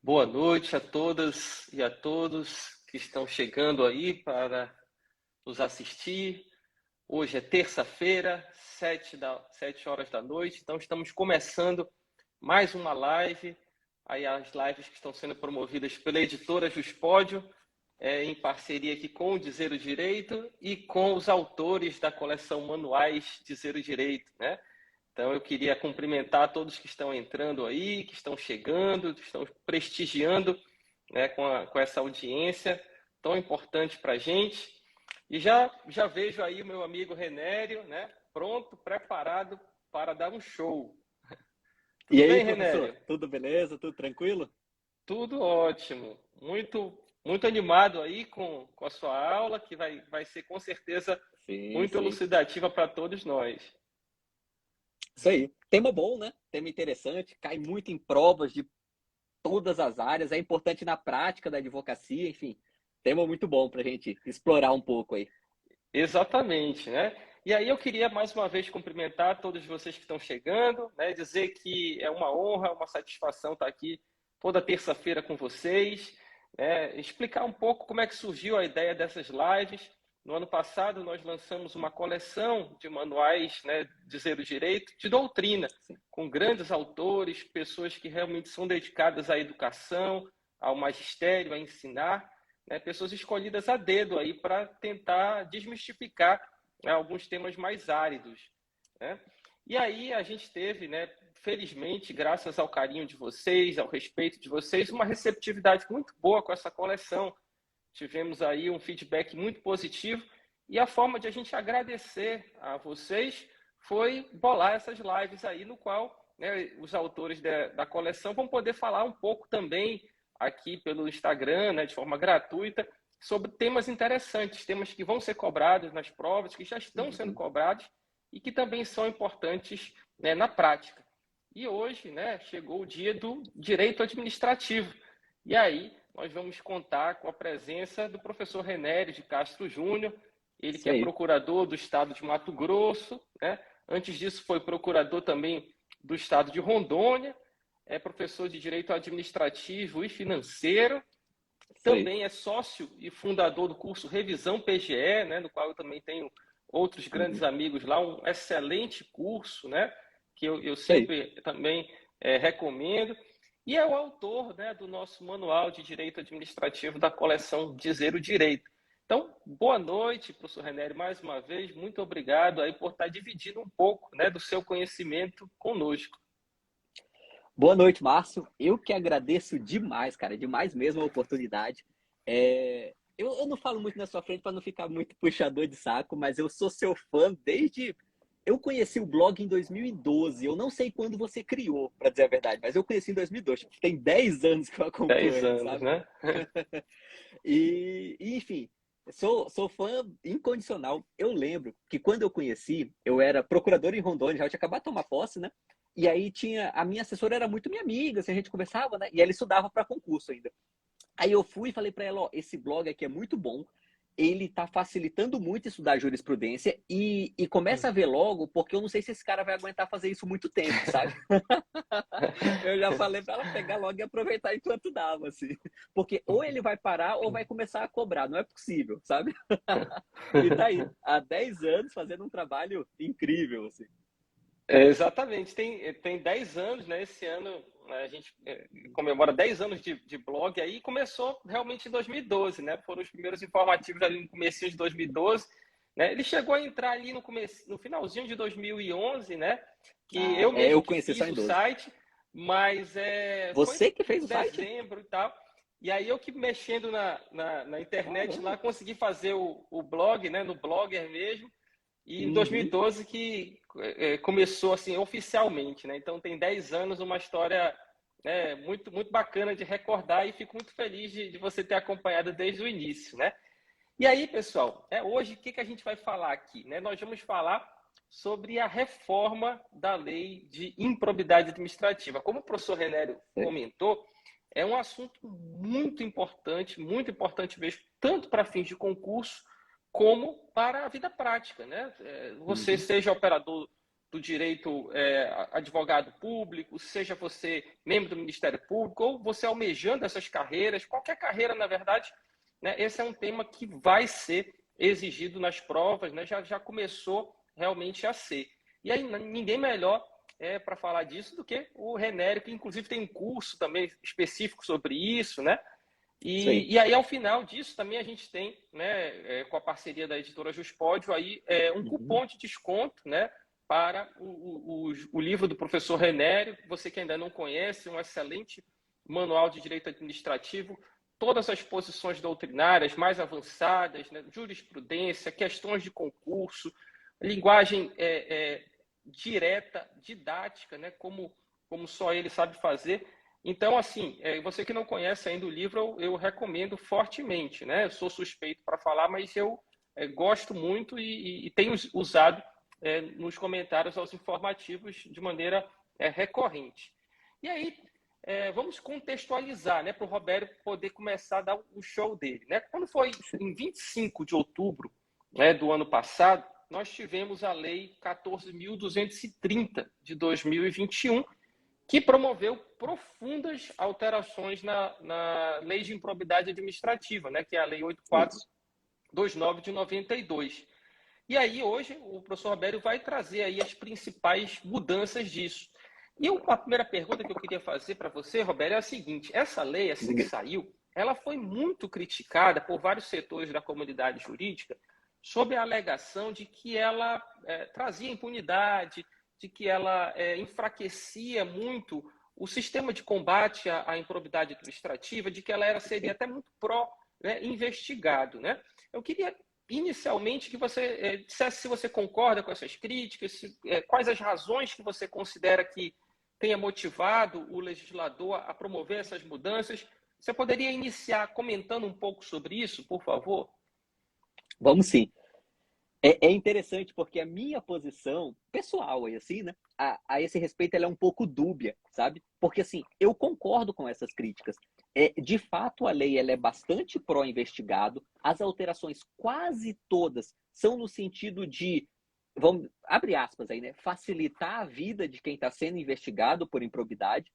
Boa noite a todas e a todos que estão chegando aí para nos assistir. Hoje é terça-feira, 7 horas da noite, então estamos começando mais uma live. Aí as lives que estão sendo promovidas pela editora Juspódio, em parceria aqui com o Dizer o Direito e com os autores da coleção Manuais Dizer o Direito, né? Então, eu queria cumprimentar todos que estão entrando aí, que estão chegando, que estão prestigiando, né, com essa audiência tão importante para a gente. E já vejo aí o meu amigo Renério, né, pronto, preparado para dar um show. E Tudo aí, bem, professor? Renério? Tudo beleza? Tudo tranquilo? Tudo ótimo. Muito animado aí com a sua aula, que vai ser com certeza Sim, muito sim. elucidativa para todos nós. Isso aí. Tema bom, né? Tema interessante, cai muito em provas de todas as áreas, é importante na prática da advocacia, enfim. Tema muito bom para a gente explorar um pouco aí. Exatamente, né? E aí eu queria mais uma vez cumprimentar todos vocês que estão chegando, né? Dizer que é uma honra, uma satisfação estar aqui toda terça-feira com vocês, né? Explicar um pouco como é que surgiu a ideia dessas lives. No ano passado nós lançamos uma coleção de manuais, né, Dizer o Direito, de doutrina, Sim. com grandes autores, pessoas que realmente são dedicadas à educação, ao magistério, a ensinar, né, pessoas escolhidas a dedo aí para tentar desmistificar, né, alguns temas mais áridos, né? E aí a gente teve, né, felizmente, graças ao carinho de vocês, ao respeito de vocês, uma receptividade muito boa com essa coleção. Tivemos aí um feedback muito positivo e a forma de a gente agradecer a vocês foi bolar essas lives aí, no qual, né, os autores da coleção vão poder falar um pouco também aqui pelo Instagram, né, de forma gratuita, sobre temas interessantes, temas que vão ser cobrados nas provas, que já estão sendo Uhum. cobrados e que também são importantes, né, na prática. E hoje, né, chegou o dia do direito administrativo. E aí nós vamos contar com a presença do professor Renério de Castro Júnior, ele Isso que é aí. procurador do estado de Mato Grosso, né? Antes disso foi procurador também do estado de Rondônia, é professor de Direito Administrativo e Financeiro, Isso aí. também é sócio e fundador do curso Revisão PGE, né, no qual eu também tenho outros grandes Uhum. amigos lá, um excelente curso, né, que eu Isso aí. sempre também recomendo. E é o autor, né, do nosso manual de direito administrativo da coleção Dizer o Direito. Então, boa noite, professor Renério, mais uma vez, muito obrigado aí por estar dividindo um pouco, né, do seu conhecimento conosco. Boa noite, Márcio. Eu que agradeço demais, cara, demais mesmo a oportunidade. Eu não falo muito na sua frente para não ficar muito puxador de saco, mas eu sou seu fã desde. Eu conheci o blog em 2012. Eu não sei quando você criou, para dizer a verdade, mas eu conheci em 2012. Tipo, tem 10 anos que eu 10 acompanho, anos, sabe? né? Enfim, sou fã incondicional. Eu lembro que quando eu conheci, eu era procurador em Rondônia, já tinha acabado de tomar posse, né? E aí tinha. A minha assessora era muito minha amiga, assim, a gente conversava, né? E ela estudava para concurso ainda. Aí eu fui e falei para ela: ó, esse blog aqui é muito bom. Ele tá facilitando muito estudar jurisprudência e começa a ver logo, porque eu não sei se esse cara vai aguentar fazer isso muito tempo, sabe? Eu já falei para ela pegar logo e aproveitar enquanto dava, assim. Porque ou ele vai parar ou vai começar a cobrar, não é possível, sabe? E tá aí, há 10 anos fazendo um trabalho incrível, assim. Exatamente, tem 10 anos, né? Esse ano, né, a gente comemora 10 anos de blog aí, começou realmente em 2012, né? Foram os primeiros informativos ali no comecinho de 2012, né? Ele chegou a entrar ali no finalzinho de 2011, né? Que eu Eu mesmo que conheci só fiz em o 12. site, mas foi Você que fez o site? dezembro e tal. E aí eu que mexendo na internet Caramba. lá consegui fazer o blog, né? No Blogger mesmo. E em Uhum. 2012 que começou assim oficialmente, né? Então tem 10 anos, uma história, né, muito bacana de recordar e fico muito feliz de você ter acompanhado desde o início, né? E aí, pessoal, hoje o que a gente vai falar aqui, né? Nós vamos falar sobre a reforma da lei de improbidade administrativa. Como o professor Renério Sei. comentou, é um assunto muito importante mesmo, tanto para fins de concurso como para a vida prática, né? Você Uhum. seja operador do direito, advogado público, seja você membro do Ministério Público, ou você almejando essas carreiras, qualquer carreira, na verdade, né, esse é um tema que vai ser exigido nas provas, né, já começou realmente a ser. E aí, ninguém melhor para falar disso do que o Renério, que inclusive tem um curso também específico sobre isso, né? E aí, ao final disso, também a gente tem, né, com a parceria da editora Juspódio, aí, um cupom de desconto, né, para o livro do professor Renério. Você que ainda não conhece, um excelente manual de direito administrativo, todas as posições doutrinárias mais avançadas, né, jurisprudência, questões de concurso, linguagem direta, didática, né, como só ele sabe fazer. Então, assim, você que não conhece ainda o livro, eu recomendo fortemente, né? Eu sou suspeito para falar, mas eu gosto muito e tenho usado nos comentários aos informativos de maneira recorrente. E aí, vamos contextualizar, né? Para o Roberto poder começar a dar o show dele, né? Quando foi em 25 de outubro, né, do ano passado, nós tivemos a Lei 14.230 de 2021, que promoveu profundas alterações na Lei de Improbidade Administrativa, né, que é a Lei 8429 de 92. E aí, hoje, o professor Roberto vai trazer aí as principais mudanças disso. E a primeira pergunta que eu queria fazer para você, Roberto, é a seguinte: essa lei, assim que saiu, ela foi muito criticada por vários setores da comunidade jurídica sob a alegação de que ela trazia impunidade, de que ela enfraquecia muito o sistema de combate à improbidade administrativa, de que ela seria até muito pró-investigado, né? Eu queria, inicialmente, que você dissesse se você concorda com essas críticas, quais as razões que você considera que tenha motivado o legislador a promover essas mudanças. Você poderia iniciar comentando um pouco sobre isso, por favor? Vamos sim. É interessante porque a minha posição pessoal, assim, né, a esse respeito, ela é um pouco dúbia, sabe? Porque, assim, eu concordo com essas críticas. De fato, a lei ela é bastante pró-investigado. As alterações, quase todas, são no sentido de, vamos, abre aspas aí, né, facilitar a vida de quem está sendo investigado por improbidade.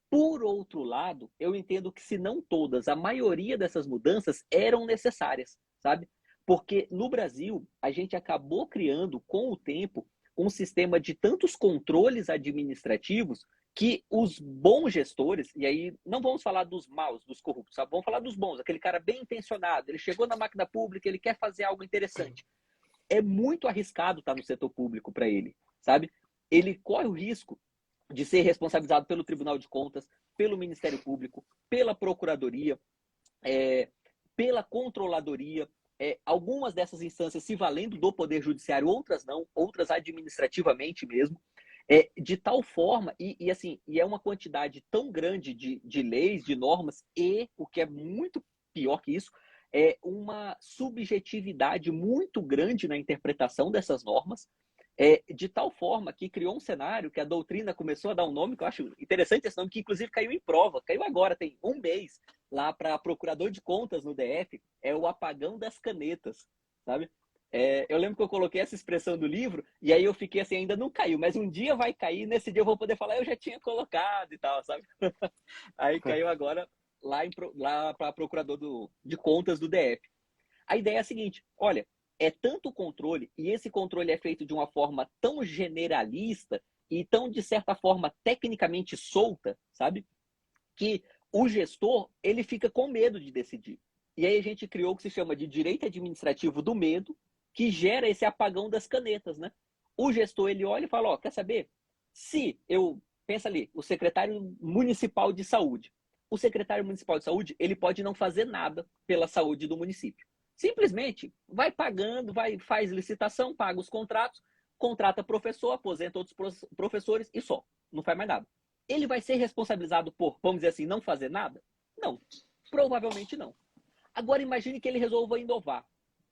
Por outro lado, eu entendo que, se não todas, a maioria dessas mudanças eram necessárias, sabe? Porque no Brasil, a gente acabou criando, com o tempo, um sistema de tantos controles administrativos que os bons gestores, e aí não vamos falar dos maus, dos corruptos, sabe? Vamos falar dos bons, aquele cara bem intencionado, ele chegou na máquina pública, ele quer fazer algo interessante. É muito arriscado estar no setor público para ele, sabe? Ele corre o risco de ser responsabilizado pelo Tribunal de Contas, pelo Ministério Público, pela Procuradoria, pela Controladoria, algumas dessas instâncias se valendo do Poder Judiciário, outras não, outras administrativamente mesmo, de tal forma, assim, é uma quantidade tão grande de leis, de normas, e, o que é muito pior que isso, é uma subjetividade muito grande na interpretação dessas normas, de tal forma que criou um cenário que a doutrina começou a dar um nome, que eu acho interessante esse nome, que inclusive caiu em prova, caiu agora, tem um mês, lá para procurador de contas no DF, é o apagão das canetas, sabe? Eu lembro que eu coloquei essa expressão do livro, e aí eu fiquei assim, ainda não caiu, mas um dia vai cair, nesse dia eu vou poder falar, eu já tinha colocado e tal, sabe? Aí caiu agora lá para procurador de contas do DF. A ideia é a seguinte, olha, é tanto controle, e esse controle é feito de uma forma tão generalista e tão, de certa forma, tecnicamente solta, sabe? Que o gestor, ele fica com medo de decidir. E aí a gente criou o que se chama de direito administrativo do medo, que gera esse apagão das canetas, né? O gestor, ele olha e fala, ó, quer saber? Pensa ali, o secretário municipal de saúde. O secretário municipal de saúde, ele pode não fazer nada pela saúde do município. Simplesmente vai pagando, faz licitação, paga os contratos, contrata professor, aposenta outros professores e só. Não faz mais nada. Ele vai ser responsabilizado por, vamos dizer assim, não fazer nada? Não. Provavelmente não. Agora imagine que ele resolva inovar.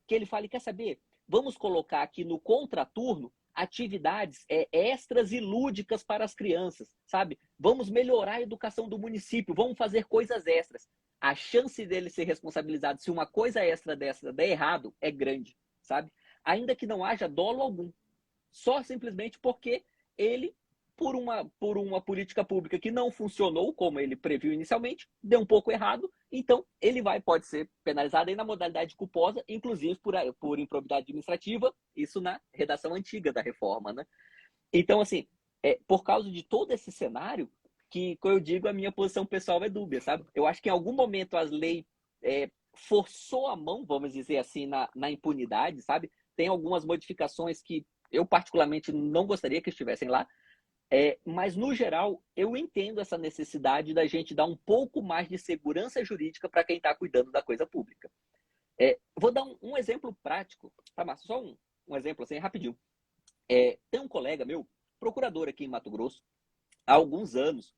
Que ele fale, quer saber? Vamos colocar aqui no contraturno atividades extras e lúdicas para as crianças, sabe? Vamos melhorar a educação do município, vamos fazer coisas extras. A chance dele ser responsabilizado se uma coisa extra dessa der errado é grande, sabe? Ainda que não haja dolo algum. só simplesmente porque ele, por uma política pública que não funcionou como ele previu inicialmente, deu um pouco errado, então ele pode ser penalizado aí na modalidade culposa, inclusive por improbidade administrativa, isso na redação antiga da reforma, né? Então, assim, por causa de todo esse cenário, que eu digo, a minha posição pessoal é dúbia, sabe? Eu acho que em algum momento as leis forçou a mão, vamos dizer assim, na impunidade, sabe? Tem algumas modificações que eu particularmente não gostaria que estivessem lá, mas no geral eu entendo essa necessidade da gente dar um pouco mais de segurança jurídica para quem está cuidando da coisa pública. Vou dar um exemplo prático, tá, Márcio? Só um exemplo assim, rapidinho. Tem um colega meu, procurador aqui em Mato Grosso, há alguns anos,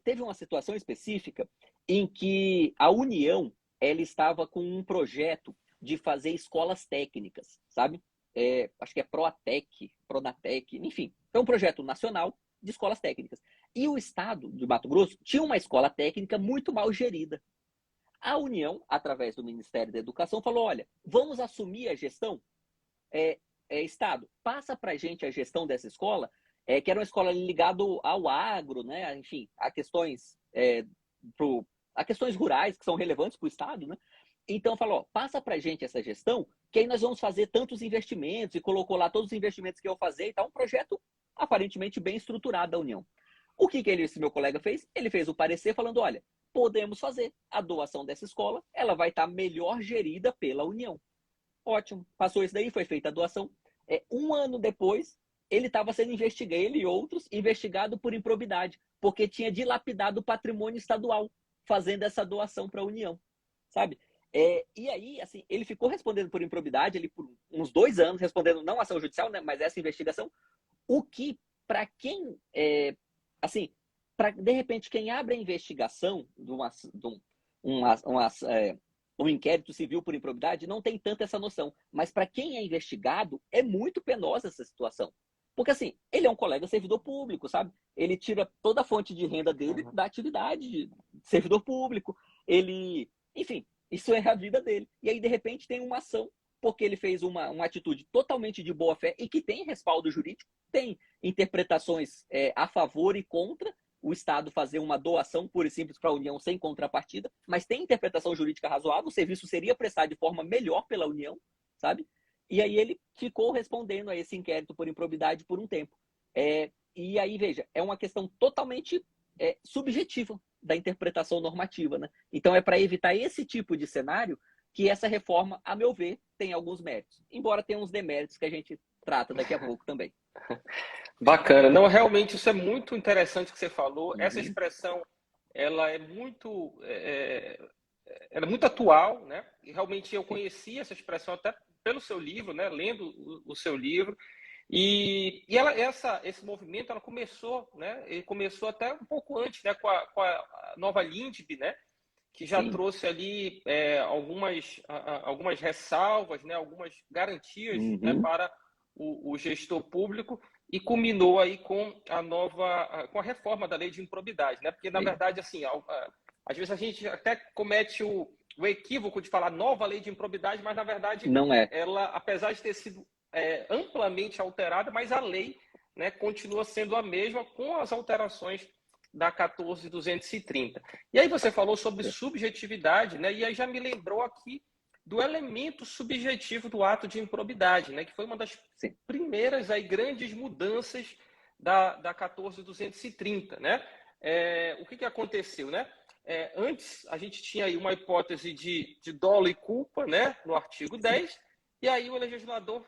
teve uma situação específica em que a União ela estava com um projeto de fazer escolas técnicas, sabe? Acho que é Proatec, Pronatec, enfim. É um projeto nacional de escolas técnicas. E o estado de Mato Grosso tinha uma escola técnica muito mal gerida. A União, através do Ministério da Educação, falou, olha, vamos assumir a gestão? Estado, passa para a gente a gestão dessa escola, que era uma escola ligada ao agro, né? Enfim, a questões rurais que são relevantes para o Estado, né? Então, falou, passa para a gente essa gestão, que aí nós vamos fazer tantos investimentos, e colocou lá todos os investimentos que eu fazer e tal, um projeto aparentemente bem estruturado da União. O que esse meu colega fez? Ele fez o parecer falando, olha, podemos fazer a doação dessa escola, ela vai estar melhor gerida pela União. Ótimo, passou isso daí, foi feita a doação. Um ano depois, ele estava sendo investigado, ele e outros, investigado por improbidade, porque tinha dilapidado o patrimônio estadual, fazendo essa doação para a União, sabe? E aí, assim, ele ficou respondendo por improbidade, ele por uns 2 anos, respondendo não ação judicial, né, mas essa investigação, o que, para quem, assim, para de repente, quem abre a investigação de um inquérito civil por improbidade, não tem tanta essa noção. Mas para quem é investigado, é muito penosa essa situação. Porque, assim, ele é um colega servidor público, sabe? Ele tira toda a fonte de renda dele da atividade de servidor público. Enfim, isso é a vida dele. E aí, de repente, tem uma ação, porque ele fez uma atitude totalmente de boa-fé e que tem respaldo jurídico, tem interpretações a favor e contra, o Estado fazer uma doação pura e simples para a União sem contrapartida, mas tem interpretação jurídica razoável, o serviço seria prestado de forma melhor pela União, sabe? E aí ele ficou respondendo a esse inquérito por improbidade por um tempo. E aí, veja, é uma questão totalmente subjetiva da interpretação normativa, né? Então é para evitar esse tipo de cenário que essa reforma, a meu ver, tem alguns méritos, embora tenha uns deméritos que a gente trata daqui a pouco também. Bacana. Não, realmente isso é muito interessante que você falou. Essa expressão, ela é muito atual, né? E realmente eu conheci essa expressão até pelo seu livro, né? Lendo o seu livro. E esse movimento, ela começou, né? Ele começou até um pouco antes, né? Com a nova LINDB, né? Que já trouxe ali algumas ressalvas, né? Algumas garantias, né? Para o gestor público, e culminou aí com a reforma da lei de improbidade, né? Porque, na verdade, assim, às vezes a gente até comete o equívoco de falar nova lei de improbidade, mas, na verdade, não é. Ela, apesar de ter sido amplamente alterada, mas a lei, né, continua sendo a mesma com as alterações da 14.230. E aí você falou sobre subjetividade, né? E aí já me lembrou aqui do elemento subjetivo do ato de improbidade, né? Que foi uma das primeiras aí, grandes mudanças da 14.230, né? O que aconteceu, né? Antes, a gente tinha aí uma hipótese de dolo e culpa, né? No artigo 10, e aí o legislador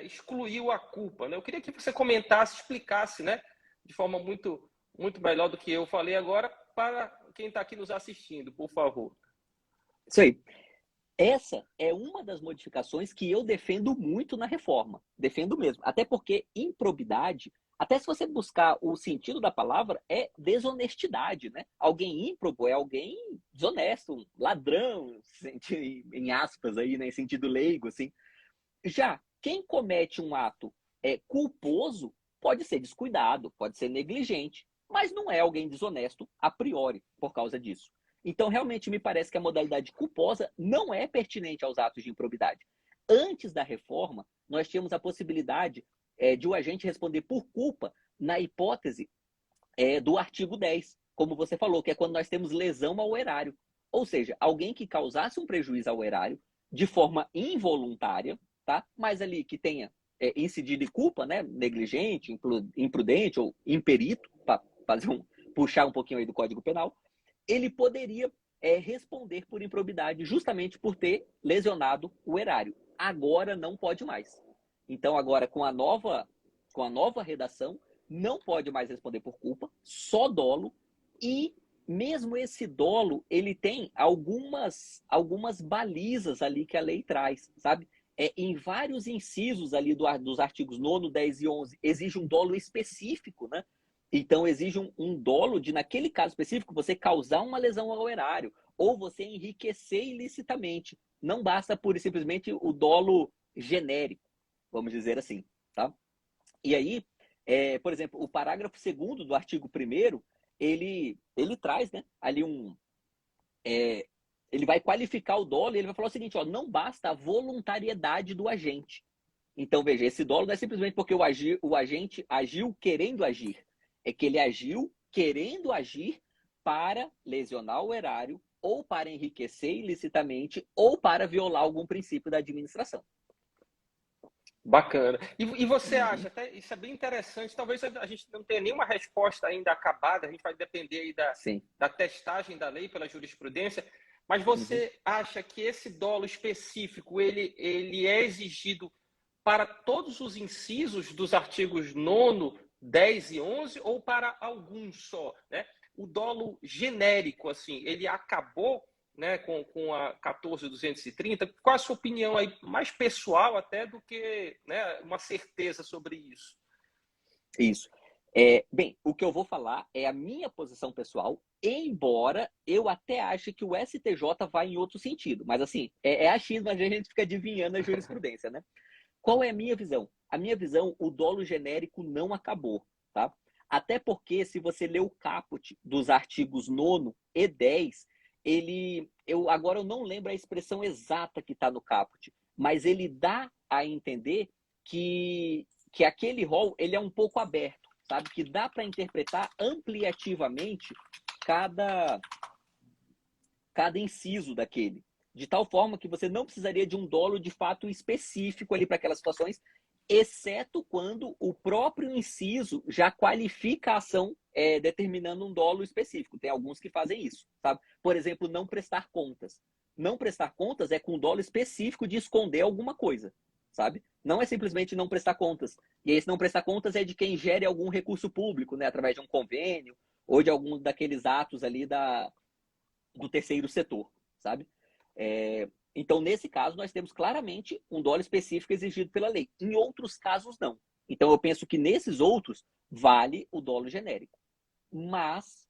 excluiu a culpa, né? Eu queria que você comentasse, explicasse, né? De forma muito melhor do que eu falei agora, para quem está aqui nos assistindo, por favor. Isso aí. Essa é uma das modificações que eu defendo muito na reforma. Defendo mesmo. Até porque improbidade, até se você buscar o sentido da palavra, é desonestidade, né? Alguém ímprobo é alguém desonesto, um ladrão, em aspas aí, né? Em sentido leigo, assim. Já quem comete um ato culposo pode ser descuidado, pode ser negligente, mas não é alguém desonesto a priori por causa disso. Então, realmente, me parece que a modalidade culposa não é pertinente aos atos de improbidade. Antes da reforma, nós tínhamos a possibilidade de o agente responder por culpa na hipótese do artigo 10, como você falou, que é quando nós temos lesão ao erário. Ou seja, alguém que causasse um prejuízo ao erário de forma involuntária, tá? Mas ali que tenha incidido em culpa, né? Negligente, imprudente ou imperito, para puxar um pouquinho aí do Código Penal, ele poderia responder por improbidade justamente por ter lesionado o erário. Agora não pode mais. Então agora com a nova redação, não pode mais responder por culpa, só dolo, e mesmo esse dolo, ele tem algumas balizas ali que a lei traz, sabe? Em vários incisos ali dos artigos 9º, 10 e 11, exige um dolo específico, né? Então, exige um dolo de, naquele caso específico, você causar uma lesão ao erário ou você enriquecer ilicitamente. Não basta pura e simplesmente o dolo genérico, vamos dizer assim, tá? E aí, por exemplo, o parágrafo 2º do artigo 1º, ele traz, né, ali ele vai qualificar o dolo e ele vai falar o seguinte, ó, não basta a voluntariedade do agente. Então, veja, esse dolo não é simplesmente porque o agente agiu querendo agir. É que ele agiu querendo agir para lesionar o erário ou para enriquecer ilicitamente ou para violar algum princípio da administração. Bacana. E você acha, até isso é bem interessante, talvez a gente não tenha nenhuma resposta ainda acabada, a gente vai depender aí da testagem da lei pela jurisprudência, mas você acha que esse dolo específico, ele é exigido para todos os incisos dos artigos 9º, 10 e 11 ou para alguns só, né? O dolo genérico, assim, ele acabou, né, com a 14.230, qual a sua opinião aí, mais pessoal até do que, né, uma certeza sobre isso? Isso. Bem, o que eu vou falar é a minha posição pessoal, embora eu até ache que o STJ vai em outro sentido, mas assim, achismo, a gente fica adivinhando a jurisprudência, né? Qual é a minha visão? A minha visão, o dolo genérico não acabou, tá? Até porque, se você ler o caput dos artigos 9º e 10, agora eu não lembro a expressão exata que está no caput, mas ele dá a entender que aquele rol ele é um pouco aberto, sabe? Que dá para interpretar ampliativamente cada inciso daquele. De tal forma que você não precisaria de um dolo de fato específico ali para aquelas situações, exceto quando o próprio inciso já qualifica a ação determinando um dolo específico. Tem alguns que fazem isso, sabe? Por exemplo, não prestar contas. Não prestar contas é com um dolo específico de esconder alguma coisa, sabe? Não é simplesmente não prestar contas. E esse não prestar contas é de quem gere algum recurso público, né? Através de um convênio ou de algum daqueles atos ali do terceiro setor, sabe? Então, nesse caso, nós temos claramente um dolo específico exigido pela lei. Em outros casos, não. Então, eu penso que nesses outros, vale o dolo genérico. Mas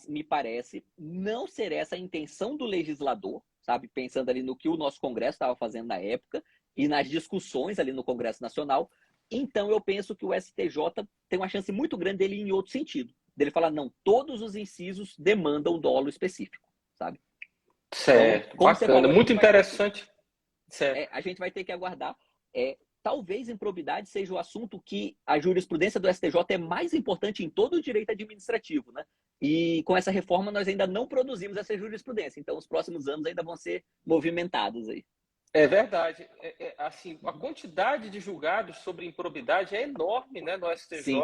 me parece não ser essa a intenção do legislador, sabe? Pensando ali no que o nosso Congresso estava fazendo na época e nas discussões ali no Congresso Nacional. Então, eu penso que o STJ tem uma chance muito grande dele ir em outro sentido. Dele falar, não, todos os incisos demandam dolo específico, sabe? Certo, então, bacana, falou, muito interessante. Certo. A gente vai ter que aguardar. Talvez improbidade seja o assunto que a jurisprudência do STJ é mais importante em todo o direito administrativo, né? E com essa reforma nós ainda não produzimos essa jurisprudência. Então, os próximos anos ainda vão ser movimentados aí. É verdade. Assim, a quantidade de julgados sobre improbidade é enorme, né, no STJ. Sim.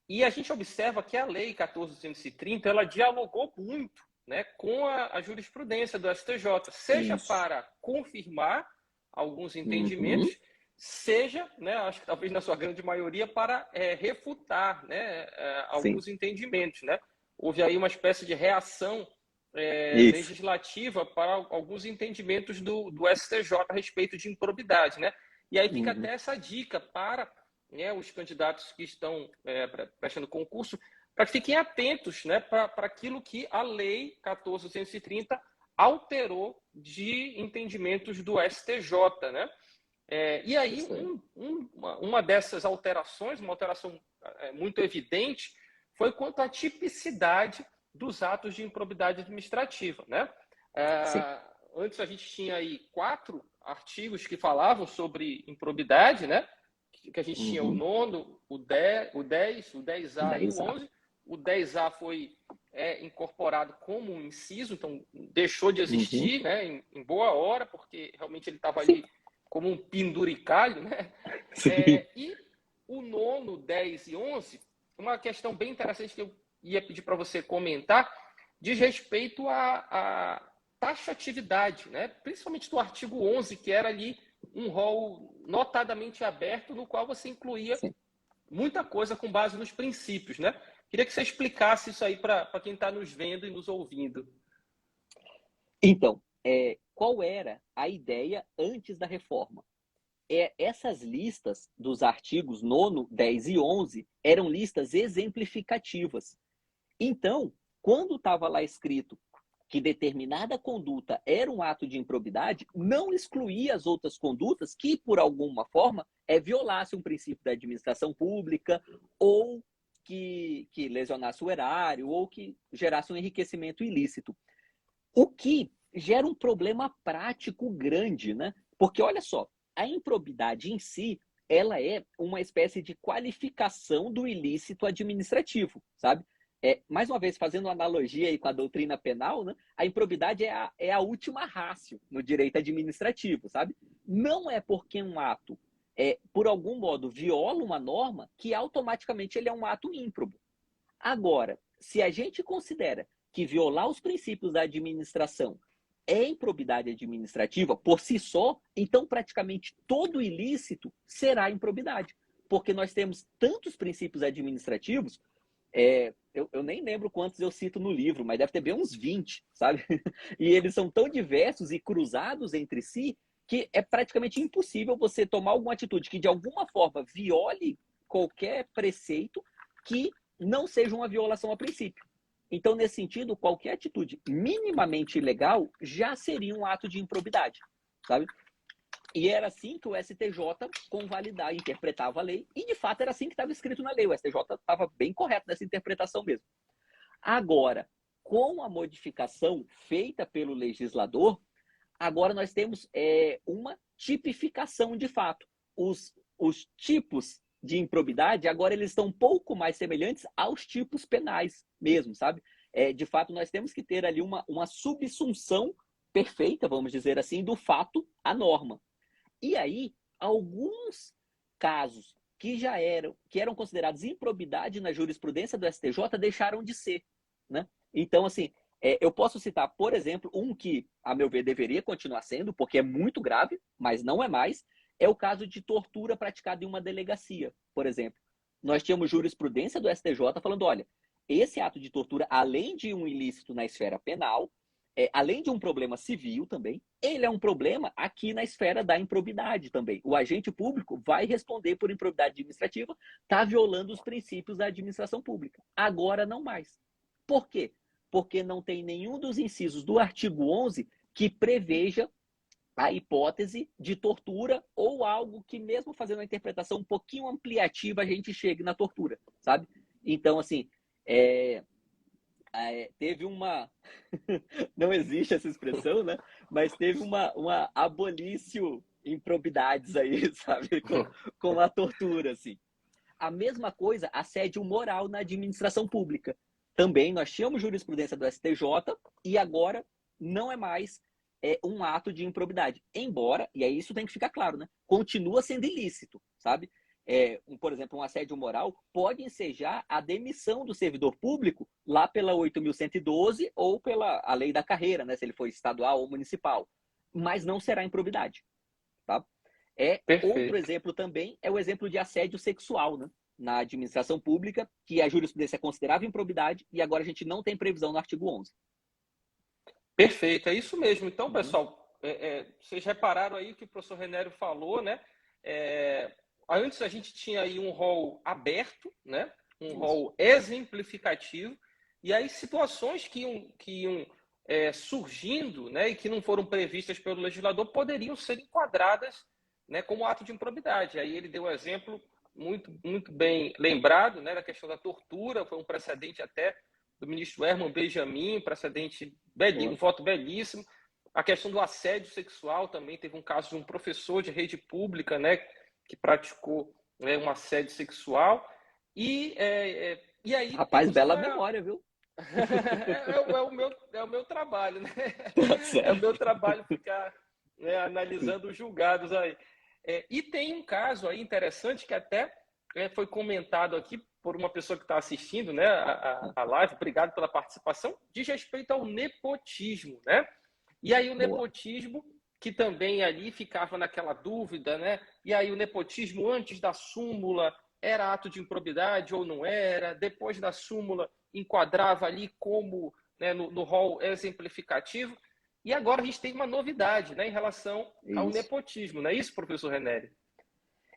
E a gente observa que a Lei 14.230 ela dialogou muito, né, com a jurisprudência do STJ, seja para confirmar alguns entendimentos, seja, né, acho que talvez na sua grande maioria, para refutar, né, alguns entendimentos. Né? Houve aí uma espécie de reação legislativa para alguns entendimentos do STJ a respeito de improbidade. Né? E aí fica até essa dica para os candidatos que estão prestando concurso, para que fiquem atentos, né, para aquilo que a Lei 14.230 alterou de entendimentos do STJ. Né? E aí, uma dessas alterações, uma alteração muito evidente, foi quanto à tipicidade dos atos de improbidade administrativa. Né? Antes a gente tinha aí 4 artigos que falavam sobre improbidade, né? que a gente tinha o nono, o 10, o 10A e o 10A. 11. O 10A foi incorporado como um inciso, então deixou de existir, né, em boa hora, porque realmente ele estava Sim. ali como um penduricalho, né? Sim. E o nono, 10 e 11, uma questão bem interessante que eu ia pedir para você comentar, diz respeito à taxatividade, né? Principalmente do artigo 11, que era ali um rol notadamente aberto, no qual você incluía Sim. muita coisa com base nos princípios, né? Queria que você explicasse isso aí para quem está nos vendo e nos ouvindo. Então, qual era a ideia antes da reforma? Essas listas dos artigos 9, 10 e 11 eram listas exemplificativas. Então, quando estava lá escrito que determinada conduta era um ato de improbidade, não excluía as outras condutas que, por alguma forma, violassem um princípio da administração pública ou que lesionasse o erário ou que gerasse um enriquecimento ilícito. O que gera um problema prático grande, né? Porque, olha só, a improbidade em si, ela é uma espécie de qualificação do ilícito administrativo, sabe? Mais uma vez, fazendo uma analogia aí com a doutrina penal, né? A improbidade é a última ratio no direito administrativo, sabe? Não é porque um ato, por algum modo, viola uma norma que automaticamente ele é um ato ímprobo. Agora, se a gente considera que violar os princípios da administração é improbidade administrativa por si só, então praticamente todo ilícito será improbidade. Porque nós temos tantos princípios administrativos, eu nem lembro quantos eu cito no livro, mas deve ter bem uns 20, sabe? E eles são tão diversos e cruzados entre si que é praticamente impossível você tomar alguma atitude que de alguma forma viole qualquer preceito que não seja uma violação a princípio. Então, nesse sentido, qualquer atitude minimamente ilegal já seria um ato de improbidade, sabe? E era assim que o STJ convalidava, interpretava a lei, e de fato era assim que estava escrito na lei. O STJ estava bem correto nessa interpretação mesmo. Agora, com a modificação feita pelo legislador, agora nós temos uma tipificação de fato. Os tipos de improbidade, agora eles estão um pouco mais semelhantes aos tipos penais mesmo, sabe? De fato, nós temos que ter ali uma subsunção perfeita, vamos dizer assim, do fato à norma. E aí, alguns casos que eram considerados improbidade na jurisprudência do STJ deixaram de ser, né? Então, assim, eu posso citar, por exemplo, um que, a meu ver, deveria continuar sendo, porque é muito grave, mas não é mais, é o caso de tortura praticada em uma delegacia, por exemplo. Nós tínhamos jurisprudência do STJ falando, olha, esse ato de tortura, além de um ilícito na esfera penal, além de um problema civil também, ele é um problema aqui na esfera da improbidade também. O agente público vai responder por improbidade administrativa, está violando os princípios da administração pública. Agora não mais. Por quê? Porque não tem nenhum dos incisos do artigo 11 que preveja a hipótese de tortura ou algo que, mesmo fazendo uma interpretação um pouquinho ampliativa, a gente chegue na tortura, sabe? Então, assim, teve uma... Não existe essa expressão, né? Mas teve uma abolício improbidades aí, sabe? Com a tortura, assim. A mesma coisa, assédio moral na administração pública. Também nós tínhamos jurisprudência do STJ e agora não é mais um ato de improbidade. Embora, e aí isso tem que ficar claro, né? Continua sendo ilícito, sabe? Por exemplo, um assédio moral pode ensejar a demissão do servidor público lá pela 8.112 ou pela a lei da carreira, né? Se ele for estadual ou municipal. Mas não será improbidade, tá? Outro exemplo também é o exemplo de assédio sexual, né? Na administração pública, que a jurisprudência considerava improbidade e agora a gente não tem previsão no artigo 11. Perfeito, é isso mesmo. Então, pessoal, vocês repararam aí o que o professor Renério falou, né? Antes a gente tinha aí um rol aberto, né? Um rol exemplificativo, e aí situações que iam surgindo, né? E que não foram previstas pelo legislador poderiam ser enquadradas, né? Como ato de improbidade. Aí ele deu um exemplo muito, muito bem lembrado, né? Da questão da tortura, foi um precedente até do ministro Herman Benjamin, precedente belíssimo, um voto belíssimo. A questão do assédio sexual também teve um caso de um professor de rede pública, né, que praticou um assédio sexual. E aí Rapaz, temos bela memória, viu? é o meu trabalho, né? Tá É o certo. meu trabalho ficar, né, analisando os julgados aí. E tem um caso aí interessante que até foi comentado aqui por uma pessoa que está assistindo, né, a live. Obrigado pela participação. Diz respeito ao nepotismo, né? E aí o Boa. nepotismo, que também ali ficava naquela dúvida, né? E aí o nepotismo antes da súmula era ato de improbidade ou não era? Depois da súmula enquadrava ali como, né, no rol exemplificativo. E agora a gente tem uma novidade, né, em relação ao Isso. nepotismo, não é isso, professor Renério?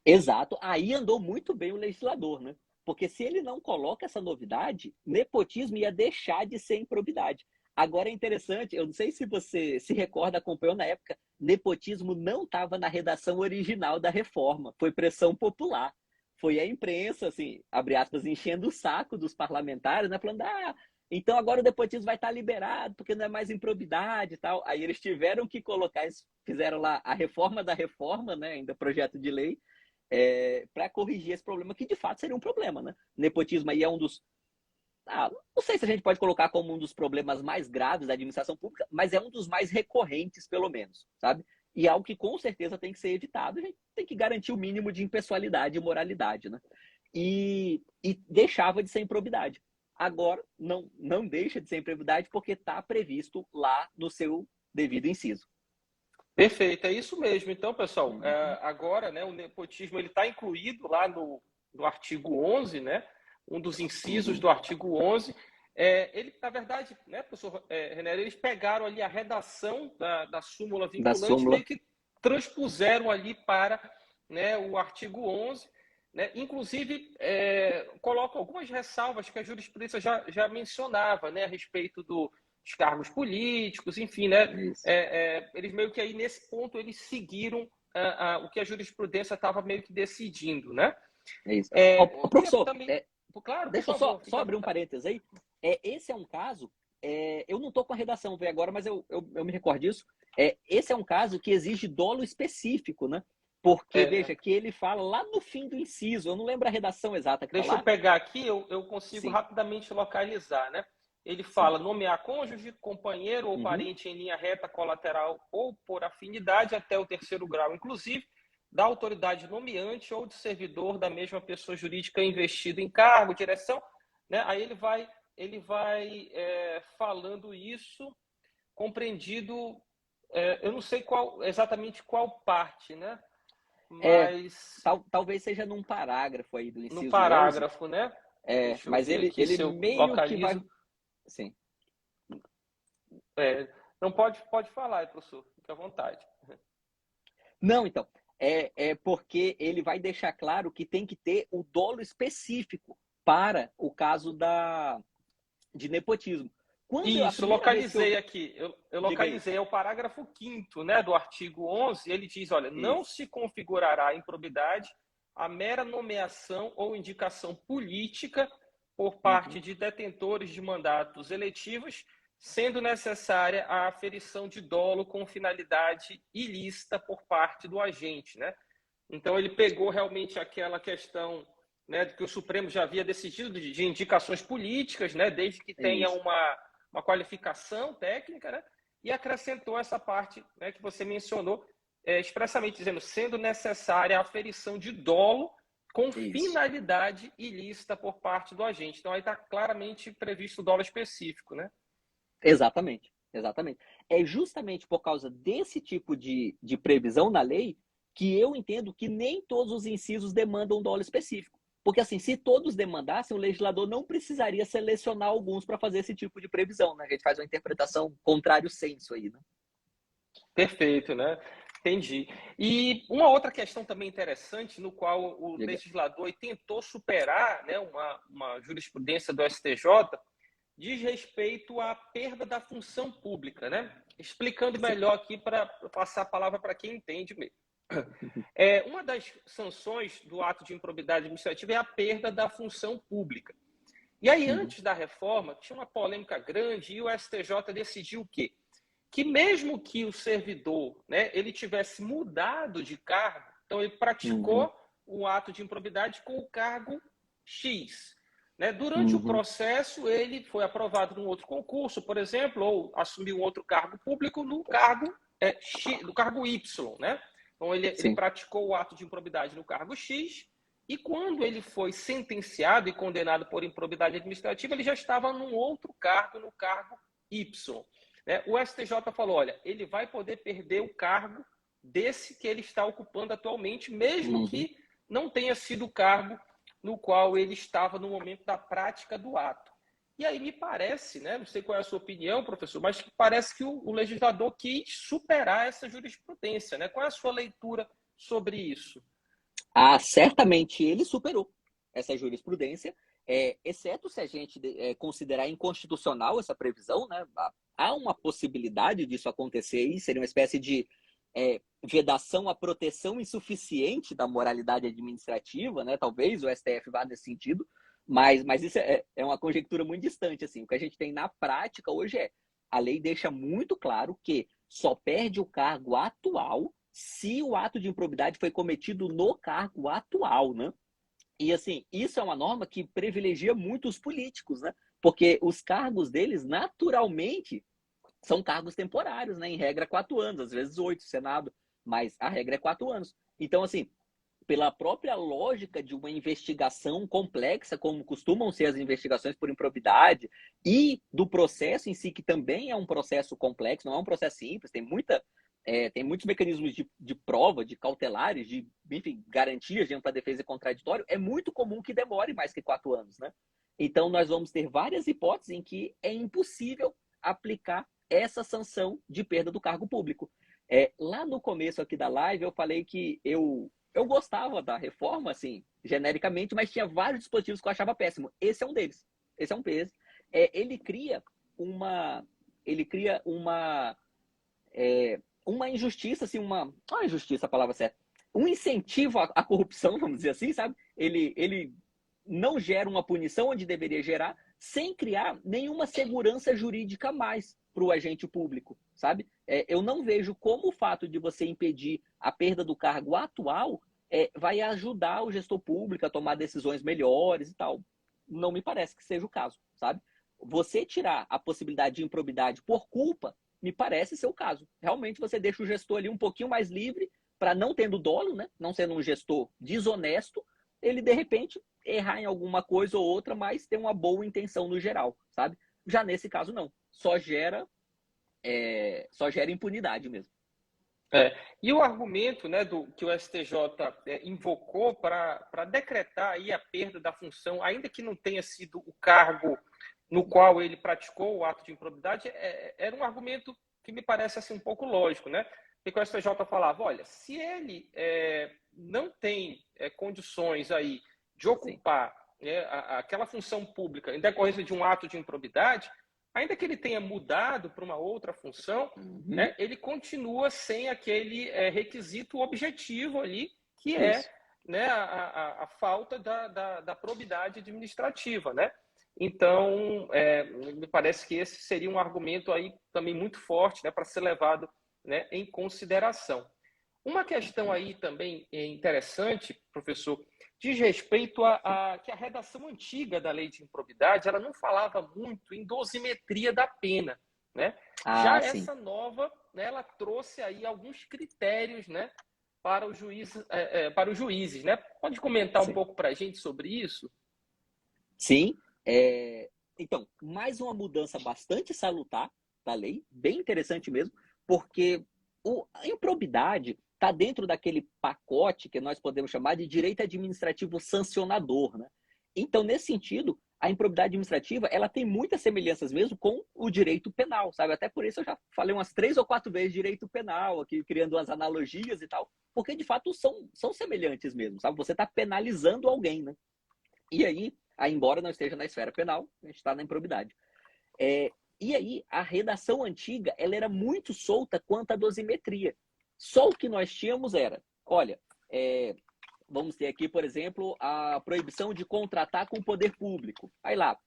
Exato. Aí andou muito bem o legislador, né? Porque se ele não coloca essa novidade, nepotismo ia deixar de ser improbidade. Agora é interessante, eu não sei se você se recorda, acompanhou na época, nepotismo não estava na redação original da reforma, foi pressão popular. Foi a imprensa, assim, abre aspas, enchendo o saco dos parlamentares, né? Falando, então agora o nepotismo vai estar liberado, porque não é mais improbidade e tal. Aí eles tiveram que colocar, eles fizeram lá a reforma da reforma, né? Ainda projeto de lei, para corrigir esse problema, que de fato seria um problema, né? Nepotismo aí é um dos. Não sei se a gente pode colocar como um dos problemas mais graves da administração pública, mas é um dos mais recorrentes, pelo menos, sabe? E é algo que com certeza tem que ser evitado. A gente tem que garantir o mínimo de impessoalidade e moralidade, né? E deixava de ser improbidade. Agora, não deixa de ser improbidade porque está previsto lá no seu devido inciso. Perfeito, é isso mesmo. Então, pessoal, agora, né, o nepotismo ele está incluído lá no artigo 11, né? Um dos incisos do artigo 11. Ele, na verdade, né, professor René, eles pegaram ali a redação da súmula Da vinculante, súmula. meio que transpuseram ali para, né, o artigo 11, né? Inclusive, colocam algumas ressalvas que a jurisprudência já mencionava, né, a respeito dos cargos políticos, enfim, né? Eles meio que aí, nesse ponto, eles seguiram o que a jurisprudência estava meio que decidindo, né? É isso. Queria Professor, também. Claro, por deixa eu favor, só fique à abrir um vontade. parênteses aí. Esse é um caso, eu não estou com a redação veio agora, mas eu me recordo disso. Esse é um caso que exige dolo específico, né? Porque, veja, que ele fala lá no fim do inciso, eu não lembro a redação exata que está Deixa eu lá. pegar aqui, eu consigo Sim, rapidamente localizar, né? Ele sim. fala nomear cônjuge, companheiro ou Uhum. parente em linha reta, colateral ou por afinidade até o terceiro grau, inclusive da autoridade nomeante ou de servidor da mesma pessoa jurídica investida em cargo, direção, né? Aí ele vai falando isso compreendido, eu não sei exatamente qual parte, né? É, Mas talvez seja num parágrafo aí do no inciso 11, parágrafo, né? Deixa eu mas ver aqui ele se eu meio que vai. localizo. Sim. Não pode falar, professor, fique à vontade. Não, então. É porque ele vai deixar claro que tem que ter o dolo específico para o caso de nepotismo. A Isso, primeira vez que eu localizei vi. aqui. Eu Diga aí. localizei, é o parágrafo 5º, né, do artigo 11. Ele diz, olha, não Isso. se configurará improbidade a mera nomeação ou indicação política por parte Uhum. de detentores de mandatos eletivos, sendo necessária a aferição de dolo com finalidade ilícita por parte do agente, né? Então ele pegou realmente aquela questão, né, que o Supremo já havia decidido de indicações políticas, né, desde que tenha Isso. uma qualificação técnica, né, e acrescentou essa parte, né, que você mencionou, expressamente dizendo, sendo necessária a aferição de dolo com Isso. finalidade ilícita por parte do agente. Então aí está claramente previsto o dolo específico, né? Exatamente. Exatamente. É justamente por causa desse tipo de previsão na lei que eu entendo que nem todos os incisos demandam um dolo específico. Porque, assim, se todos demandassem, o legislador não precisaria selecionar alguns para fazer esse tipo de previsão, né? A gente faz uma interpretação contrário senso aí, né? Perfeito, né? Entendi. E uma outra questão também interessante, no qual o Diga. legislador tentou superar, né, uma jurisprudência do STJ, diz respeito à perda da função pública, né? Explicando Sim. melhor aqui para passar a palavra para quem entende mesmo. Uma das sanções do ato de improbidade administrativa é a perda da função pública. E aí, Uhum. antes da reforma, tinha uma polêmica grande e o STJ decidiu o quê? Que mesmo que o servidor, né, ele tivesse mudado de cargo, então ele Uhum. praticou o ato de improbidade com o cargo X. Né? Durante o processo, ele foi aprovado num outro concurso, por exemplo, ou assumiu um outro cargo público no cargo, X, no cargo Y. Né? Então, ele praticou o ato de improbidade no cargo X, e quando ele foi sentenciado e condenado por improbidade administrativa, ele já estava num outro cargo, no cargo Y. Né? O STJ falou, olha, ele vai poder perder o cargo desse que ele está ocupando atualmente, mesmo que não tenha sido o cargo no qual ele estava no momento da prática do ato. E aí me parece, né, não sei qual é a sua opinião, professor, mas parece que o legislador quis superar essa jurisprudência. Né? Qual é a sua leitura sobre isso? Ah, certamente ele superou essa jurisprudência, exceto se a gente considerar inconstitucional essa previsão, né? Há uma possibilidade disso acontecer e seria uma espécie de vedação à proteção insuficiente da moralidade administrativa, né? Talvez o STF vá nesse sentido, mas isso é uma conjectura muito distante. Assim. O que a gente tem na prática hoje a lei deixa muito claro que só perde o cargo atual se o ato de improbidade foi cometido no cargo atual, né? E assim, isso é uma norma que privilegia muito os políticos, né? Porque os cargos deles, naturalmente, são cargos temporários, né? Em regra, 4 anos, às vezes 8, Senado, mas a regra é 4 anos. Então, assim, pela própria lógica de uma investigação complexa, como costumam ser as investigações por improbidade, e do processo em si, que também é um processo complexo, não é um processo simples, tem muitos mecanismos de prova, de cautelares, de, enfim, garantias de ampla defesa e contraditório, é muito comum que demore mais que 4 anos, né? Então, nós vamos ter várias hipóteses em que é impossível aplicar essa sanção de perda do cargo público. Lá no começo aqui da live, eu falei que eu gostava da reforma, assim, genericamente, mas tinha vários dispositivos que eu achava péssimo. Esse é um deles. Esse é um deles. Ele cria uma injustiça, assim, não é injustiça a palavra certa, um incentivo à corrupção, vamos dizer assim, sabe? Ele não gera uma punição onde deveria gerar, sem criar nenhuma segurança jurídica mais para o agente público, sabe? Eu não vejo como o fato de você impedir a perda do cargo atual vai ajudar o gestor público a tomar decisões melhores e tal. Não me parece que seja o caso, sabe? Você tirar a possibilidade de improbidade por culpa me parece ser o caso. Realmente você deixa o gestor ali um pouquinho mais livre para, não tendo dolo, né? Não sendo um gestor desonesto, ele de repente errar em alguma coisa ou outra, mas ter uma boa intenção no geral, sabe? Já nesse caso não, só gera impunidade mesmo. E o argumento, né, que o STJ invocou para decretar aí a perda da função, ainda que não tenha sido o cargo no qual ele praticou o ato de improbidade, era um argumento que me parece assim, um pouco lógico, né? Porque o STJ falava, olha, se ele não tem condições aí de ocupar aquela função pública em decorrência de um ato de improbidade, ainda que ele tenha mudado para uma outra função, né, ele continua sem aquele requisito objetivo ali, que né, a falta da probidade administrativa, né? Então, me parece que esse seria um argumento aí também muito forte, né, para ser levado, né, em consideração. Uma questão aí também interessante, professor, diz respeito que a redação antiga da lei de improbidade, ela não falava muito em dosimetria da pena, né? Já sim. essa nova, né, ela trouxe aí alguns critérios, né, para os juízes, né? Pode comentar um pouco para a gente sobre isso? Sim. Então, mais uma mudança bastante salutar da lei, bem interessante mesmo, porque a improbidade está dentro daquele pacote que nós podemos chamar de direito administrativo sancionador, né? Então, nesse sentido, a improbidade administrativa ela tem muitas semelhanças mesmo com o direito penal, sabe? Até por isso eu já falei umas 3 ou 4 vezes direito penal, aqui criando umas analogias e tal, porque de fato são semelhantes mesmo, sabe? Você está penalizando alguém, né? E aí, embora não esteja na esfera penal, a gente está na improbidade. E aí, a redação antiga ela era muito solta quanto à dosimetria. Só o que nós tínhamos era, olha, vamos ter aqui, por exemplo, a proibição de contratar com o poder público. Aí lá,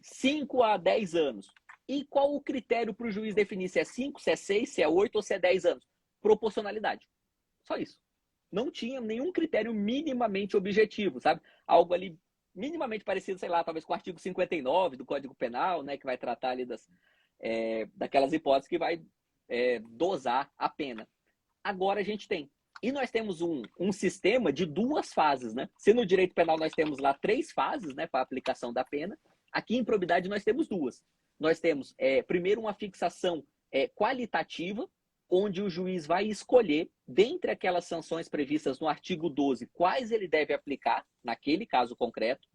5 a 10 anos. E qual o critério para o juiz definir se é 5, se é 6, se é 8 ou se é 10 anos? Proporcionalidade. Só isso. não tinha nenhum critério minimamente objetivo, sabe? Algo ali minimamente parecido, sei lá, talvez com o artigo 59 do Código Penal, né, que vai tratar ali daquelas hipóteses que vai dosar a pena. Agora a gente tem. E nós temos um sistema de duas fases, né? Se no direito penal nós temos lá 3 fases, né, para a aplicação da pena, aqui em probidade nós temos 2. Nós temos, primeiro, uma fixação qualitativa, onde o juiz vai escolher, dentre aquelas sanções previstas no artigo 12, quais ele deve aplicar naquele caso concreto.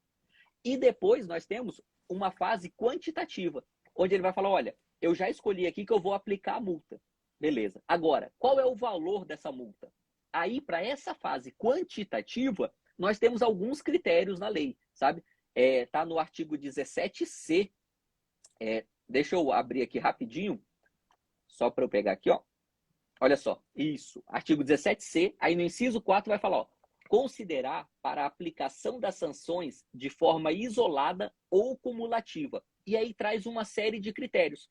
E depois nós temos uma fase quantitativa, onde ele vai falar, olha, eu já escolhi aqui que eu vou aplicar a multa. Beleza. Agora, qual é o valor dessa multa? Aí, para essa fase quantitativa, nós temos alguns critérios na lei, sabe? Tá no artigo 17C. Deixa eu abrir aqui rapidinho, só para eu pegar aqui, ó. Olha só, isso. Artigo 17C, aí no inciso 4 vai falar, ó, considerar para a aplicação das sanções de forma isolada ou cumulativa. E aí traz uma série de critérios.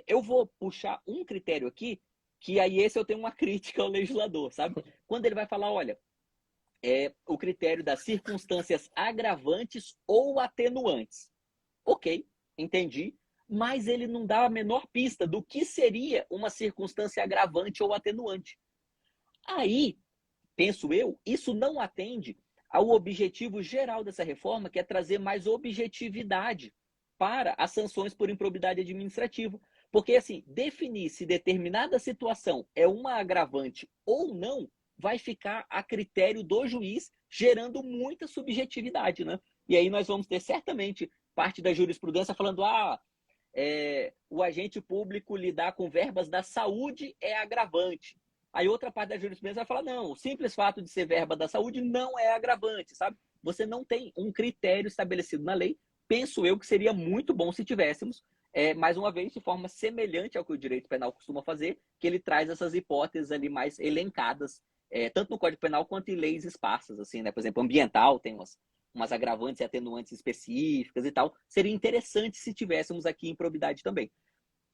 Eu vou puxar um critério aqui, que aí esse eu tenho uma crítica ao legislador, sabe? Quando ele vai falar, olha, o critério das circunstâncias agravantes ou atenuantes. Ok, entendi, mas ele não dá a menor pista do que seria uma circunstância agravante ou atenuante. Aí, penso eu, isso não atende ao objetivo geral dessa reforma, que é trazer mais objetividade para as sanções por improbidade administrativa. Porque, assim, definir se determinada situação é uma agravante ou não, vai ficar a critério do juiz, gerando muita subjetividade, né? E aí nós vamos ter certamente parte da jurisprudência falando, o agente público lidar com verbas da saúde é agravante. Aí outra parte da jurisprudência vai falar, não, o simples fato de ser verba da saúde não é agravante, sabe? Você não tem um critério estabelecido na lei. Penso eu que seria muito bom se tivéssemos, mais uma vez, de forma semelhante ao que o direito penal costuma fazer, que ele traz essas hipóteses ali mais elencadas, tanto no Código Penal quanto em leis esparsas, assim, né? Por exemplo, ambiental tem umas agravantes e atenuantes específicas e tal. Seria interessante se tivéssemos aqui em probidade também.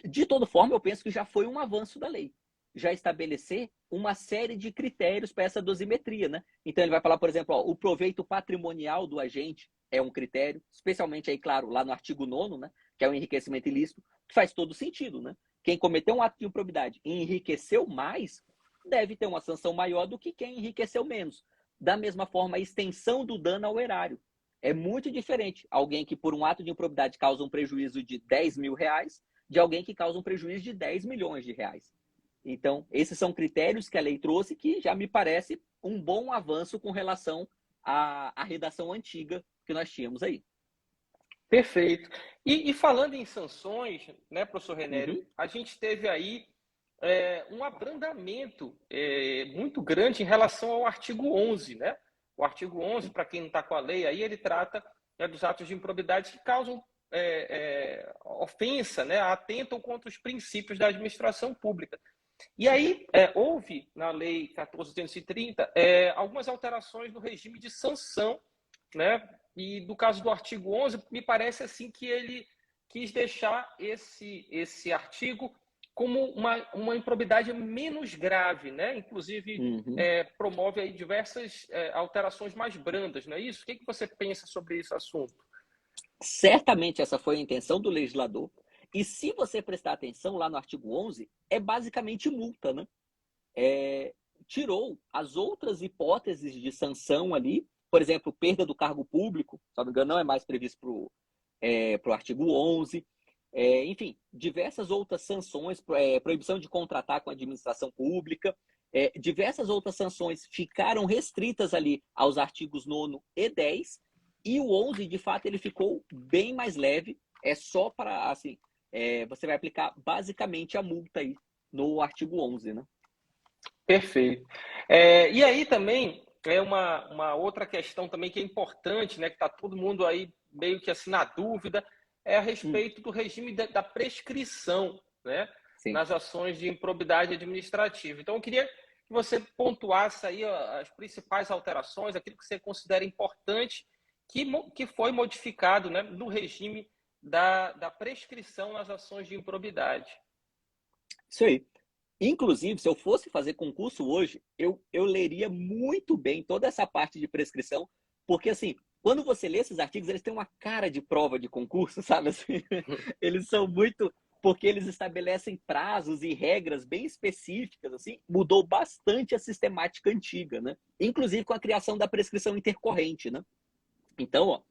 De toda forma, eu penso que já foi um avanço da lei. Já estabelecer uma série de critérios para essa dosimetria, né? Então ele vai falar, por exemplo, o proveito patrimonial do agente é um critério, especialmente aí, claro, lá no artigo 9º, né? Que é o enriquecimento ilícito, que faz todo sentido, né? Quem cometeu um ato de improbidade e enriqueceu mais, deve ter uma sanção maior do que quem enriqueceu menos. Da mesma forma, a extensão do dano ao erário. É muito diferente alguém que por um ato de improbidade causa um prejuízo de 10 mil reais de alguém que causa um prejuízo de 10 milhões de reais. Então, esses são critérios que a lei trouxe que já me parece um bom avanço com relação à redação antiga que nós tínhamos aí. Perfeito. E falando em sanções, né, professor Renério, Uhum. a gente teve aí um abrandamento muito grande em relação ao artigo 11, né? O artigo 11, para quem não está com a lei, aí ele trata dos atos de improbidade que causam ofensa, né? Atentam contra os princípios da administração pública. E aí houve, na Lei 14.230, algumas alterações no regime de sanção, né? E do caso do artigo 11, me parece assim que ele quis deixar esse artigo como uma improbidade menos grave, né? Inclusive, promove aí diversas alterações mais brandas, não é isso? O que você pensa sobre esse assunto? Certamente essa foi a intenção do legislador. E se você prestar atenção lá no artigo 11, é basicamente multa, né? Tirou as outras hipóteses de sanção ali, por exemplo, perda do cargo público, se não me engano, não é mais previsto para o artigo 11. Enfim, diversas outras sanções, proibição de contratar com a administração pública, diversas outras sanções ficaram restritas ali aos artigos 9º e 10, e o 11, de fato, ele ficou bem mais leve, só para, assim, você vai aplicar basicamente a multa aí no artigo 11, né? Perfeito. E aí também uma outra questão também que é importante, né, que está todo mundo aí meio que assim na dúvida, a respeito do regime da prescrição, né, nas ações de improbidade administrativa. Então, eu queria que você pontuasse aí as principais alterações, aquilo que você considera importante que foi modificado, né, no regime da prescrição nas ações de improbidade. Isso aí. Inclusive, se eu fosse fazer concurso hoje, eu leria muito bem toda essa parte de prescrição, porque, assim, quando você lê esses artigos, eles têm uma cara de prova de concurso, sabe? Assim, eles são muito... Porque eles estabelecem prazos e regras bem específicas, assim, mudou bastante a sistemática antiga, né? Inclusive com a criação da prescrição intercorrente, né? Então, ó,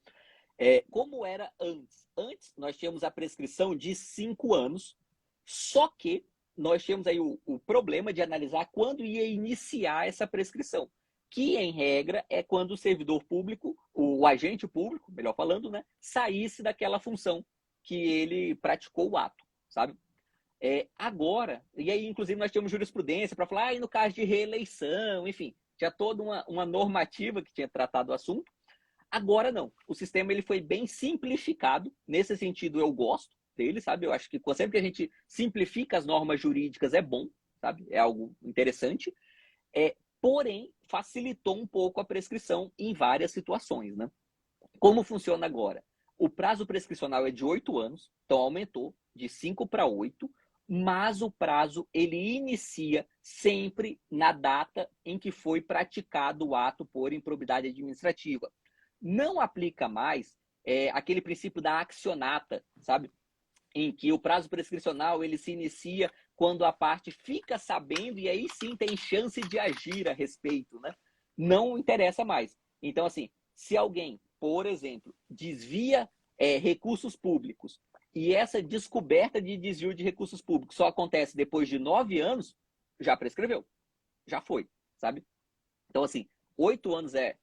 como era antes? Antes, nós tínhamos a prescrição de 5 anos, só que nós tínhamos aí o problema de analisar quando ia iniciar essa prescrição, que, em regra, é quando o servidor público, o agente público, melhor falando, né, saísse daquela função que ele praticou o ato, sabe? Agora, e aí, inclusive, nós tínhamos jurisprudência para falar, e no caso de reeleição, enfim, tinha toda uma normativa que tinha tratado o assunto. Agora não. O sistema ele foi bem simplificado. Nesse sentido, eu gosto dele, sabe? Eu acho que sempre que a gente simplifica as normas jurídicas é bom, sabe? É algo interessante. Porém, facilitou um pouco a prescrição em várias situações, né? Como funciona agora? O prazo prescricional é de 8 anos, então aumentou de 5 para 8, mas o prazo ele inicia sempre na data em que foi praticado o ato por improbidade administrativa. Não aplica mais aquele princípio da accionata, sabe? Em que o prazo prescricional ele se inicia quando a parte fica sabendo e aí sim tem chance de agir a respeito, né? Não interessa mais. Então, assim, se alguém, por exemplo, desvia recursos públicos e essa descoberta de desvio de recursos públicos só acontece depois de 9 anos, já prescreveu, já foi, sabe? Então, assim, 8 anos é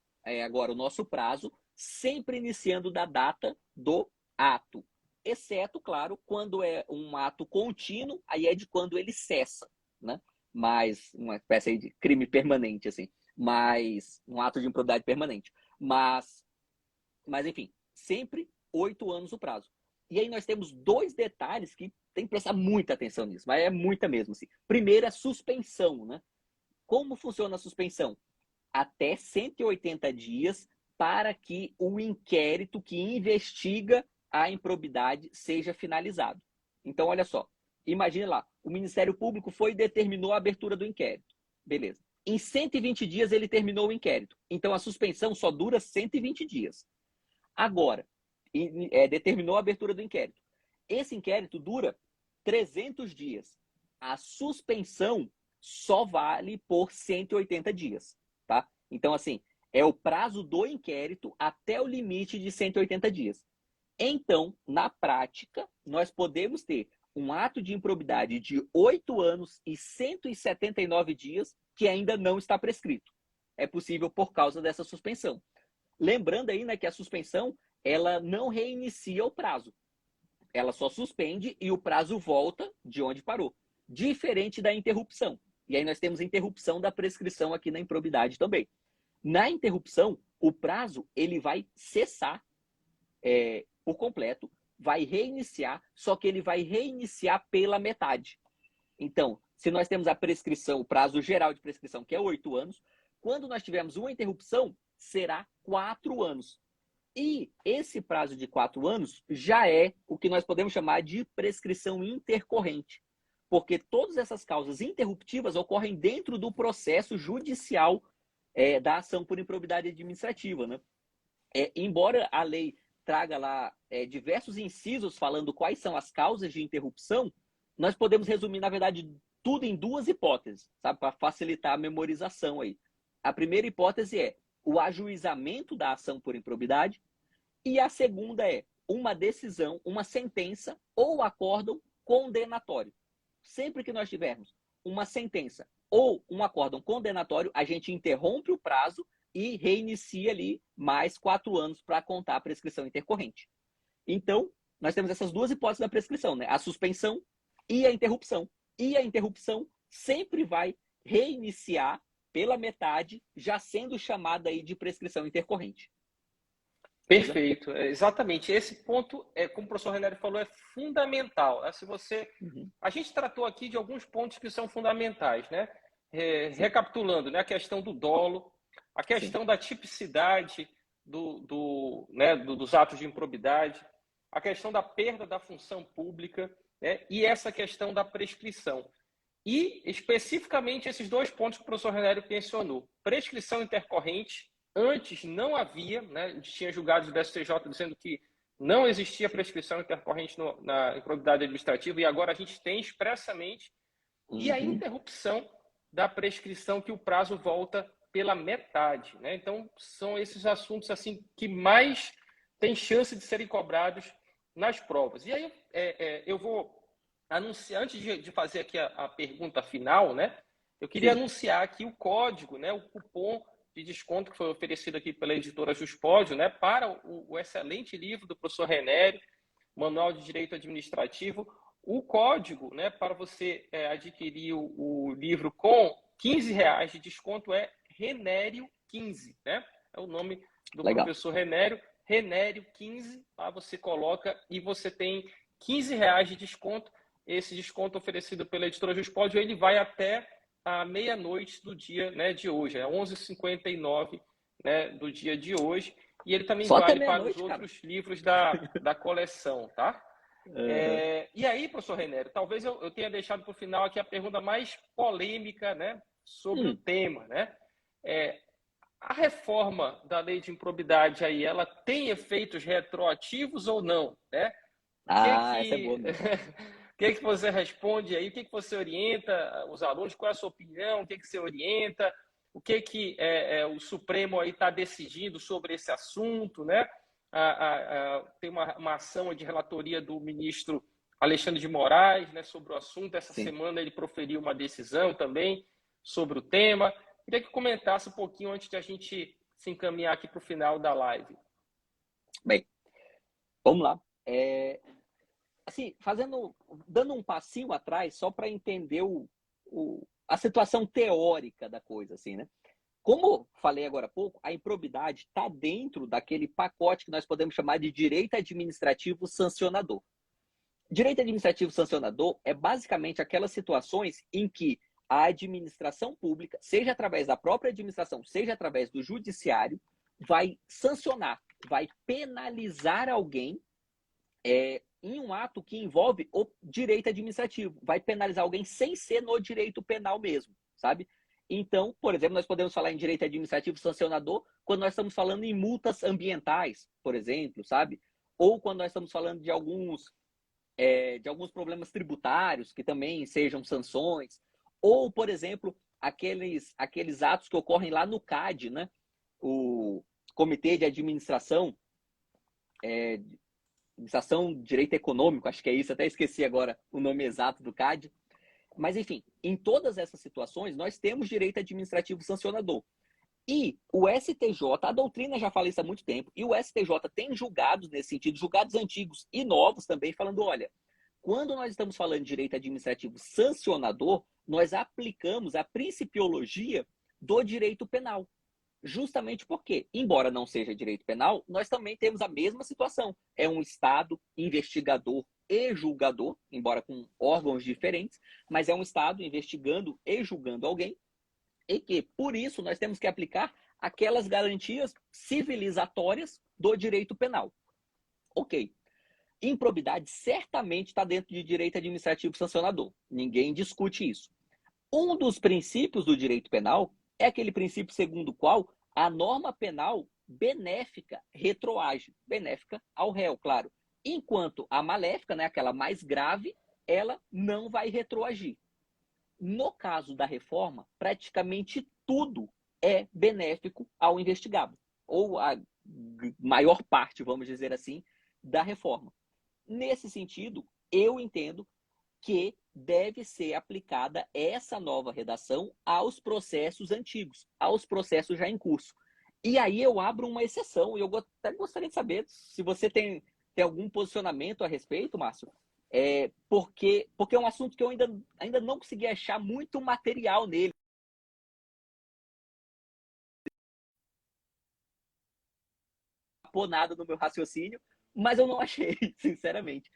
agora o nosso prazo, sempre iniciando da data do ato. Exceto, claro, quando é um ato contínuo, aí é de quando ele cessa, né? Mas, uma espécie aí de crime permanente, assim. Mas, um ato de improbidade permanente. Mas enfim, sempre 8 anos o prazo. E aí nós temos 2 detalhes que tem que prestar muita atenção nisso, mas é muita mesmo, assim. Primeiro, a suspensão, né? Como funciona a suspensão? Até 180 dias para que o inquérito que investiga a improbidade seja finalizado. Então, olha só, imagine lá, o Ministério Público foi e determinou a abertura do inquérito. Beleza. Em 120 dias ele terminou o inquérito. Então, a suspensão só dura 120 dias. Agora, determinou a abertura do inquérito. Esse inquérito dura 300 dias. A suspensão só vale por 180 dias, tá? Então, assim, é o prazo do inquérito até o limite de 180 dias. Então, na prática, nós podemos ter um ato de improbidade de 8 anos e 179 dias que ainda não está prescrito. É possível por causa dessa suspensão. Lembrando aí, né, que a suspensão ela não reinicia o prazo. Ela só suspende e o prazo volta de onde parou. Diferente da interrupção. E aí nós temos a interrupção da prescrição aqui na improbidade também. Na interrupção, o prazo ele vai cessar por completo, vai reiniciar, só que ele vai reiniciar pela metade. Então, se nós temos a prescrição, o prazo geral de prescrição, que é 8 anos, quando nós tivermos uma interrupção, será 4 anos. E esse prazo de 4 anos já é o que nós podemos chamar de prescrição intercorrente, porque todas essas causas interruptivas ocorrem dentro do processo judicial da ação por improbidade administrativa, né? Embora a lei traga lá diversos incisos falando quais são as causas de interrupção, nós podemos resumir, na verdade, tudo em 2 hipóteses, sabe, para facilitar a memorização aí. A primeira hipótese é o ajuizamento da ação por improbidade e a segunda é uma decisão, uma sentença ou acórdão condenatório. Sempre que nós tivermos uma sentença ou um acórdão condenatório, a gente interrompe o prazo e reinicia ali mais 4 anos para contar a prescrição intercorrente. Então, nós temos essas 2 hipóteses da prescrição, né? A suspensão e a interrupção. E a interrupção sempre vai reiniciar pela metade, já sendo chamada aí de prescrição intercorrente. Perfeito, exatamente. Esse ponto, como o professor Renério falou, é fundamental. Se você, a gente tratou aqui de alguns pontos que são fundamentais, né? Recapitulando, né? A questão do dolo, a questão Sim. da tipicidade dos atos de improbidade, a questão da perda da função pública, né? E essa questão da prescrição. E, especificamente, esses dois pontos que o professor Renério mencionou. Prescrição intercorrente, antes não havia, né? A gente tinha julgados do STJ dizendo que não existia prescrição intercorrente na improbidade administrativa, e agora a gente tem expressamente. E a interrupção da prescrição, que o prazo volta pela metade, né? Então, são esses assuntos assim que mais têm chance de serem cobrados nas provas. E aí, eu vou anunciar, antes de fazer aqui a pergunta final, né? Eu queria anunciar aqui o código, né? O cupom de desconto que foi oferecido aqui pela editora Juspódio, né? Para o excelente livro do professor Renério, Manual de Direito Administrativo. O código, né, para você adquirir o livro com R$ 15 de desconto é Renério15, né? É o nome do Legal. professor Renério, Renério15, lá você coloca e você tem R$ 15 de desconto. Esse desconto oferecido pela editora Juspódio, ele vai até a meia-noite do dia, né, de hoje, é 11h59, né, do dia de hoje, e ele também Só até vale para os meia-noite, cara. outros livros da coleção, tá? E aí, professor Renério, talvez eu tenha deixado para o final aqui a pergunta mais polêmica, né, sobre o tema, né? A reforma da lei de improbidade aí, ela tem efeitos retroativos ou não, né? Essa é boa mesmo. O que você responde aí? O que você orienta os alunos? Qual é a sua opinião? O que você orienta? O que o Supremo aí está decidindo sobre esse assunto, né? Tem uma ação de relatoria do ministro Alexandre de Moraes, né, sobre o assunto. Essa semana ele proferiu uma decisão também sobre o tema. Queria que comentasse um pouquinho antes de a gente se encaminhar aqui para o final da live. Bem, vamos lá. Assim, dando um passinho atrás, só para entender a situação teórica da coisa, assim, né? Como falei agora há pouco, a improbidade está dentro daquele pacote que nós podemos chamar de direito administrativo sancionador. Direito administrativo sancionador é basicamente aquelas situações em que a administração pública, seja através da própria administração, seja através do judiciário, vai sancionar, vai penalizar alguém em um ato que envolve o direito administrativo. Vai penalizar alguém sem ser no direito penal mesmo, sabe? Então, por exemplo, nós podemos falar em direito administrativo sancionador quando nós estamos falando em multas ambientais, por exemplo, sabe? Ou quando nós estamos falando de alguns problemas tributários que também sejam sanções. Ou, por exemplo, aqueles atos que ocorrem lá no CAD, né? O Comitê de Administração de Direito Econômico, acho que é isso, até esqueci agora o nome exato do CAD. Mas, enfim, em todas essas situações, nós temos direito administrativo sancionador. E o STJ, a doutrina já fala isso há muito tempo, e o STJ tem julgados nesse sentido, julgados antigos e novos também, falando, olha, quando nós estamos falando de direito administrativo sancionador, nós aplicamos a principiologia do direito penal. Justamente porque, embora não seja direito penal, nós também temos a mesma situação. É um Estado investigador e julgador, embora com órgãos diferentes, mas é um Estado investigando e julgando alguém, e que, por isso, nós temos que aplicar aquelas garantias civilizatórias do direito penal. Ok. Improbidade certamente está dentro de direito administrativo sancionador. Ninguém discute isso. Um dos princípios do direito penal é aquele princípio segundo o qual a norma penal benéfica retroage, benéfica ao réu, claro. Enquanto a maléfica, né, aquela mais grave, ela não vai retroagir. No caso da reforma, praticamente tudo é benéfico ao investigado, ou a maior parte, vamos dizer assim, da reforma. Nesse sentido, eu entendo que deve ser aplicada essa nova redação aos processos antigos, aos processos já em curso. E aí eu abro uma exceção, e eu até gostaria de saber se você tem algum posicionamento a respeito, Márcio, porque é um assunto que eu ainda não consegui achar muito material nele. Não pôr nada no meu raciocínio, mas eu não achei, sinceramente.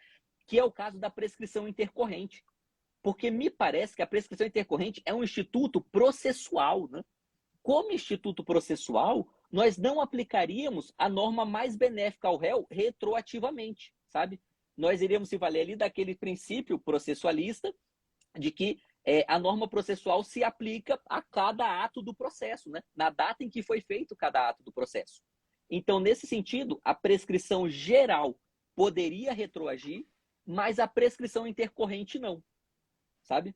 Que é o caso da prescrição intercorrente. Porque me parece que a prescrição intercorrente é um instituto processual, né? Como instituto processual, nós não aplicaríamos a norma mais benéfica ao réu retroativamente, sabe? Nós iríamos se valer ali daquele princípio processualista de que a norma processual se aplica a cada ato do processo, né? Na data em que foi feito cada ato do processo. Então, nesse sentido, a prescrição geral poderia retroagir, mas a prescrição intercorrente não, sabe?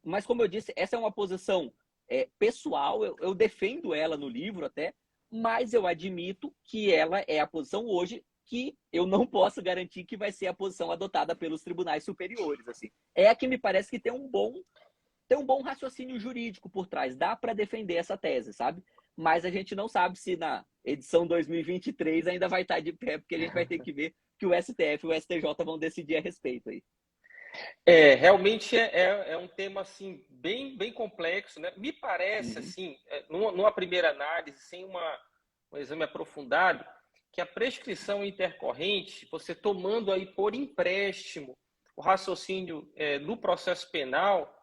Mas, como eu disse, essa é uma posição pessoal, eu defendo ela no livro até, mas eu admito que ela é a posição hoje que eu não posso garantir que vai ser a posição adotada pelos tribunais superiores. Assim. É a que me parece que tem um bom raciocínio jurídico por trás. Dá para defender essa tese, sabe? Mas a gente não sabe se na edição 2023 ainda vai estar de pé, porque a gente vai ter que ver que o STF e o STJ vão decidir a respeito aí. Realmente é um tema assim bem complexo, né? Me parece assim, numa primeira análise, sem um exame aprofundado, que a prescrição intercorrente, você tomando aí por empréstimo o raciocínio no processo penal,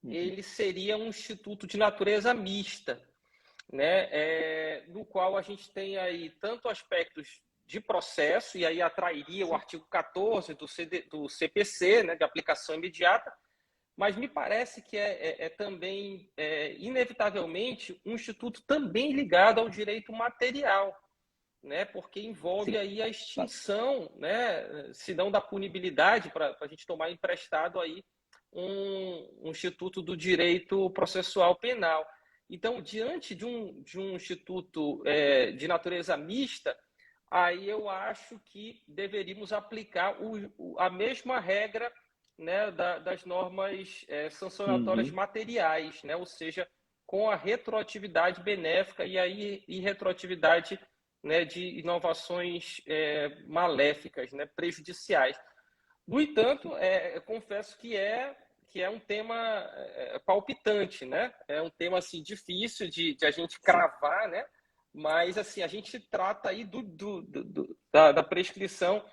ele seria um instituto de natureza mista, né? No qual a gente tem aí tanto aspectos de processo, e aí atrairia o artigo 14 do CPC, né, de aplicação imediata, mas me parece que também, inevitavelmente, um instituto também ligado ao direito material, né, porque envolve aí a extinção, né, se não da punibilidade, para a gente tomar emprestado aí um instituto do direito processual penal. Então, diante de um instituto de natureza mista, aí eu acho que deveríamos aplicar a mesma regra, né, das normas sancionatórias materiais, né, ou seja, com a retroatividade benéfica e aí retroatividade, né, de inovações maléficas, né, prejudiciais. No entanto, eu confesso que é um tema palpitante, né? É um tema assim, difícil de a gente cravar, né? Mas assim, a gente trata aí da prescrição,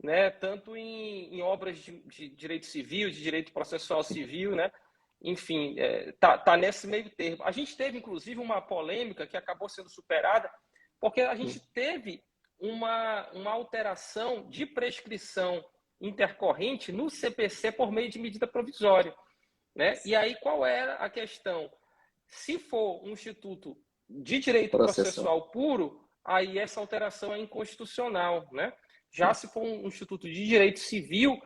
né? Tanto em obras de direito civil, de direito processual civil, né? Enfim, tá nesse meio termo. A gente teve, inclusive, uma polêmica que acabou sendo superada, porque a gente teve uma alteração de prescrição intercorrente no CPC por meio de medida provisória, né? E aí qual era a questão? Se for um instituto de direito processual puro, aí essa alteração é inconstitucional, né? Já se for um instituto de direito civil,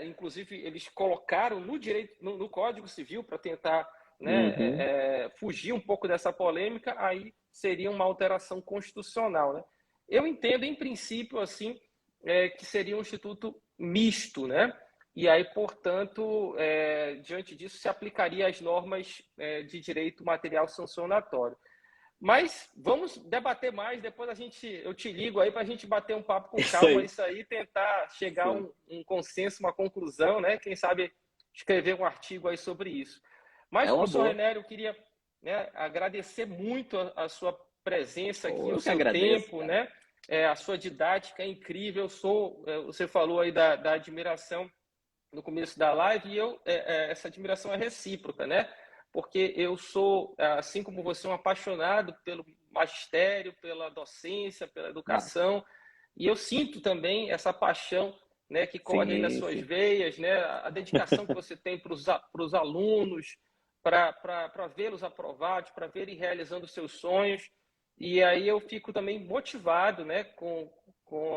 inclusive eles colocaram no Código Civil para tentar, né, fugir um pouco dessa polêmica, aí seria uma alteração constitucional, né? Eu entendo, em princípio, assim, que seria um instituto misto, né? E aí, portanto, diante disso, se aplicaria as normas de direito material sancionatório. Mas vamos debater mais, depois eu te ligo aí para a gente bater um papo com calma, isso aí, tentar chegar a um consenso, uma conclusão, né? Quem sabe escrever um artigo aí sobre isso. Mas, professor Renério, eu queria, né, agradecer muito a sua presença aqui, o seu tempo, né? A sua didática é incrível. Você falou aí da admiração no começo da live, e essa admiração é recíproca, né? Porque eu sou, assim como você, um apaixonado pelo magistério, pela docência, pela educação, e eu sinto também essa paixão, né, que corre aí nas suas veias, né? A dedicação que você tem para os alunos, para vê-los aprovados, para verem realizando seus sonhos. E aí eu fico também motivado, né, com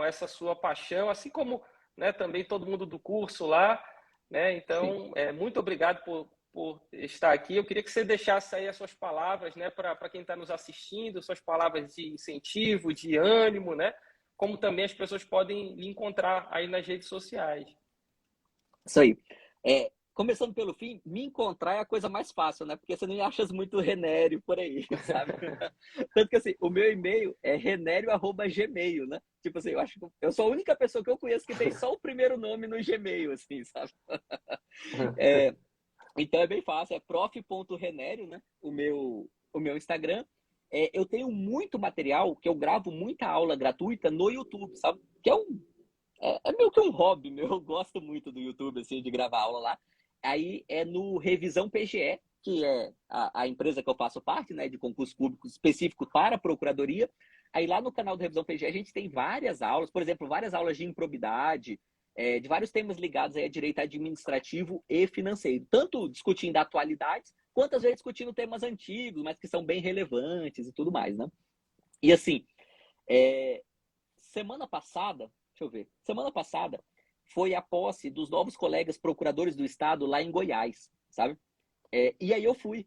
essa sua paixão, assim como, né, também todo mundo do curso lá, né? Então, muito obrigado por estar aqui. Eu queria que você deixasse aí as suas palavras, né, para quem está nos assistindo, suas palavras de incentivo, de ânimo, né? Como também as pessoas podem lhe encontrar aí nas redes sociais. Isso aí. Começando pelo fim, me encontrar é a coisa mais fácil, né? Porque você nem achas muito Renério por aí, sabe? Tanto que assim, o meu e-mail é renério@gmail, né? Tipo assim, eu acho que eu sou a única pessoa que eu conheço que tem só o primeiro nome no Gmail, assim, sabe? Então é bem fácil, é prof.renério, né? O meu Instagram. Eu tenho muito material, que eu gravo muita aula gratuita no YouTube, sabe? Que é meio que um hobby meu, eu gosto muito do YouTube, assim, de gravar aula lá. Aí é no Revisão PGE, que é a empresa que eu faço parte, né, de concurso público específico para a Procuradoria. Aí lá no canal do Revisão PGE a gente tem várias aulas, por exemplo, várias aulas de improbidade, de vários temas ligados aí a direito administrativo e financeiro, tanto discutindo atualidades, quanto às vezes discutindo temas antigos, mas que são bem relevantes e tudo mais, né? E assim, semana passada, deixa eu ver, semana passada foi a posse dos novos colegas procuradores do Estado lá em Goiás, sabe? E aí eu fui.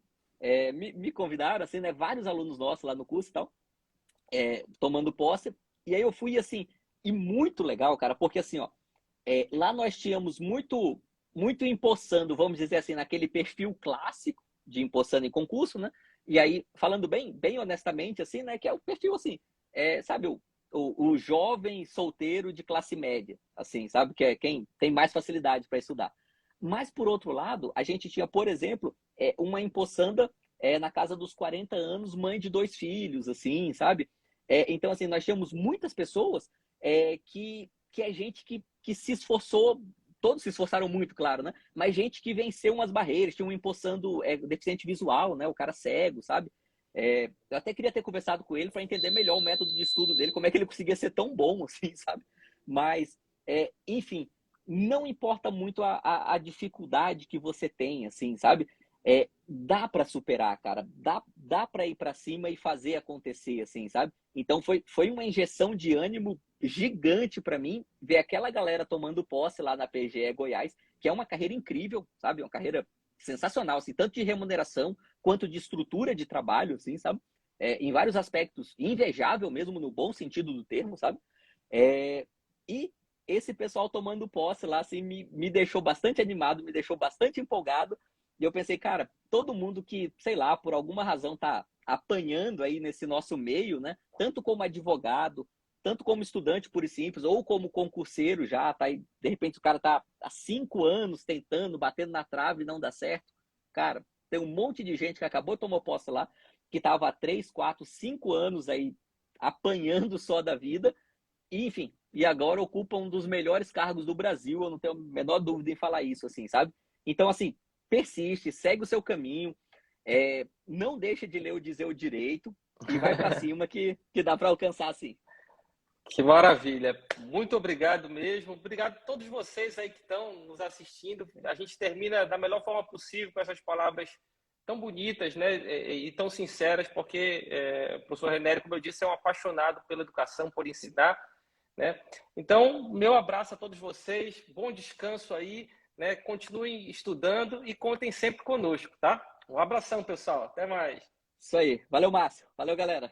Me convidaram, assim, né? Vários alunos nossos lá no curso e tal, tomando posse. E aí eu fui, assim, e muito legal, cara, porque assim, ó, lá nós tínhamos muito empossando, vamos dizer assim, naquele perfil clássico de empossando em concurso, né? E aí, falando bem honestamente, assim, né? Que é o perfil, assim, sabe, o jovem solteiro de classe média, assim, sabe? Que é quem tem mais facilidade para estudar. Mas, por outro lado, a gente tinha, por exemplo, uma empossanda na casa dos 40 anos, mãe de 2 filhos, assim, sabe? Então, assim, nós tínhamos muitas pessoas que é gente que se esforçou, todos se esforçaram muito, claro, né? Mas gente que venceu umas barreiras, tinha um empossando deficiente visual, né? O cara cego, sabe? Eu até queria ter conversado com ele para entender melhor o método de estudo dele, como é que ele conseguia ser tão bom, assim, sabe? Mas, enfim, não importa muito a dificuldade que você tem, assim, sabe? Dá para superar, cara. Dá para ir para cima e fazer acontecer, assim, sabe? Então foi uma injeção de ânimo gigante para mim ver aquela galera tomando posse lá na PGE Goiás, que é uma carreira incrível, sabe? Uma carreira sensacional, assim, tanto de remuneração quanto de estrutura de trabalho, assim, sabe? Em vários aspectos, invejável mesmo no bom sentido do termo, sabe? E esse pessoal tomando posse lá, assim, me deixou bastante animado, me deixou bastante empolgado. E eu pensei, cara, todo mundo que, sei lá, por alguma razão tá apanhando aí nesse nosso meio, né? Tanto como advogado, tanto como estudante puro e simples, ou como concurseiro já, tá aí, de repente o cara tá há 5 anos tentando, batendo na trave e não dá certo. Cara, tem um monte de gente que acabou de tomar posse lá, que tava há 3, 4, 5 anos aí apanhando só da vida, e, enfim, e agora ocupa um dos melhores cargos do Brasil, eu não tenho a menor dúvida em falar isso, assim, sabe? Então, assim, persiste, segue o seu caminho, não deixa de ler o Dizer o Direito e vai para cima que dá para alcançar, sim. Que maravilha. Muito obrigado mesmo. Obrigado a todos vocês aí que estão nos assistindo. A gente termina da melhor forma possível com essas palavras tão bonitas, né, e tão sinceras, porque o professor Renério, como eu disse, é um apaixonado pela educação, por ensinar, né? Então, meu abraço a todos vocês. Bom descanso aí, né? Continuem estudando e contem sempre conosco, tá? Um abração, pessoal. Até mais. Isso aí. Valeu, Márcio. Valeu, galera.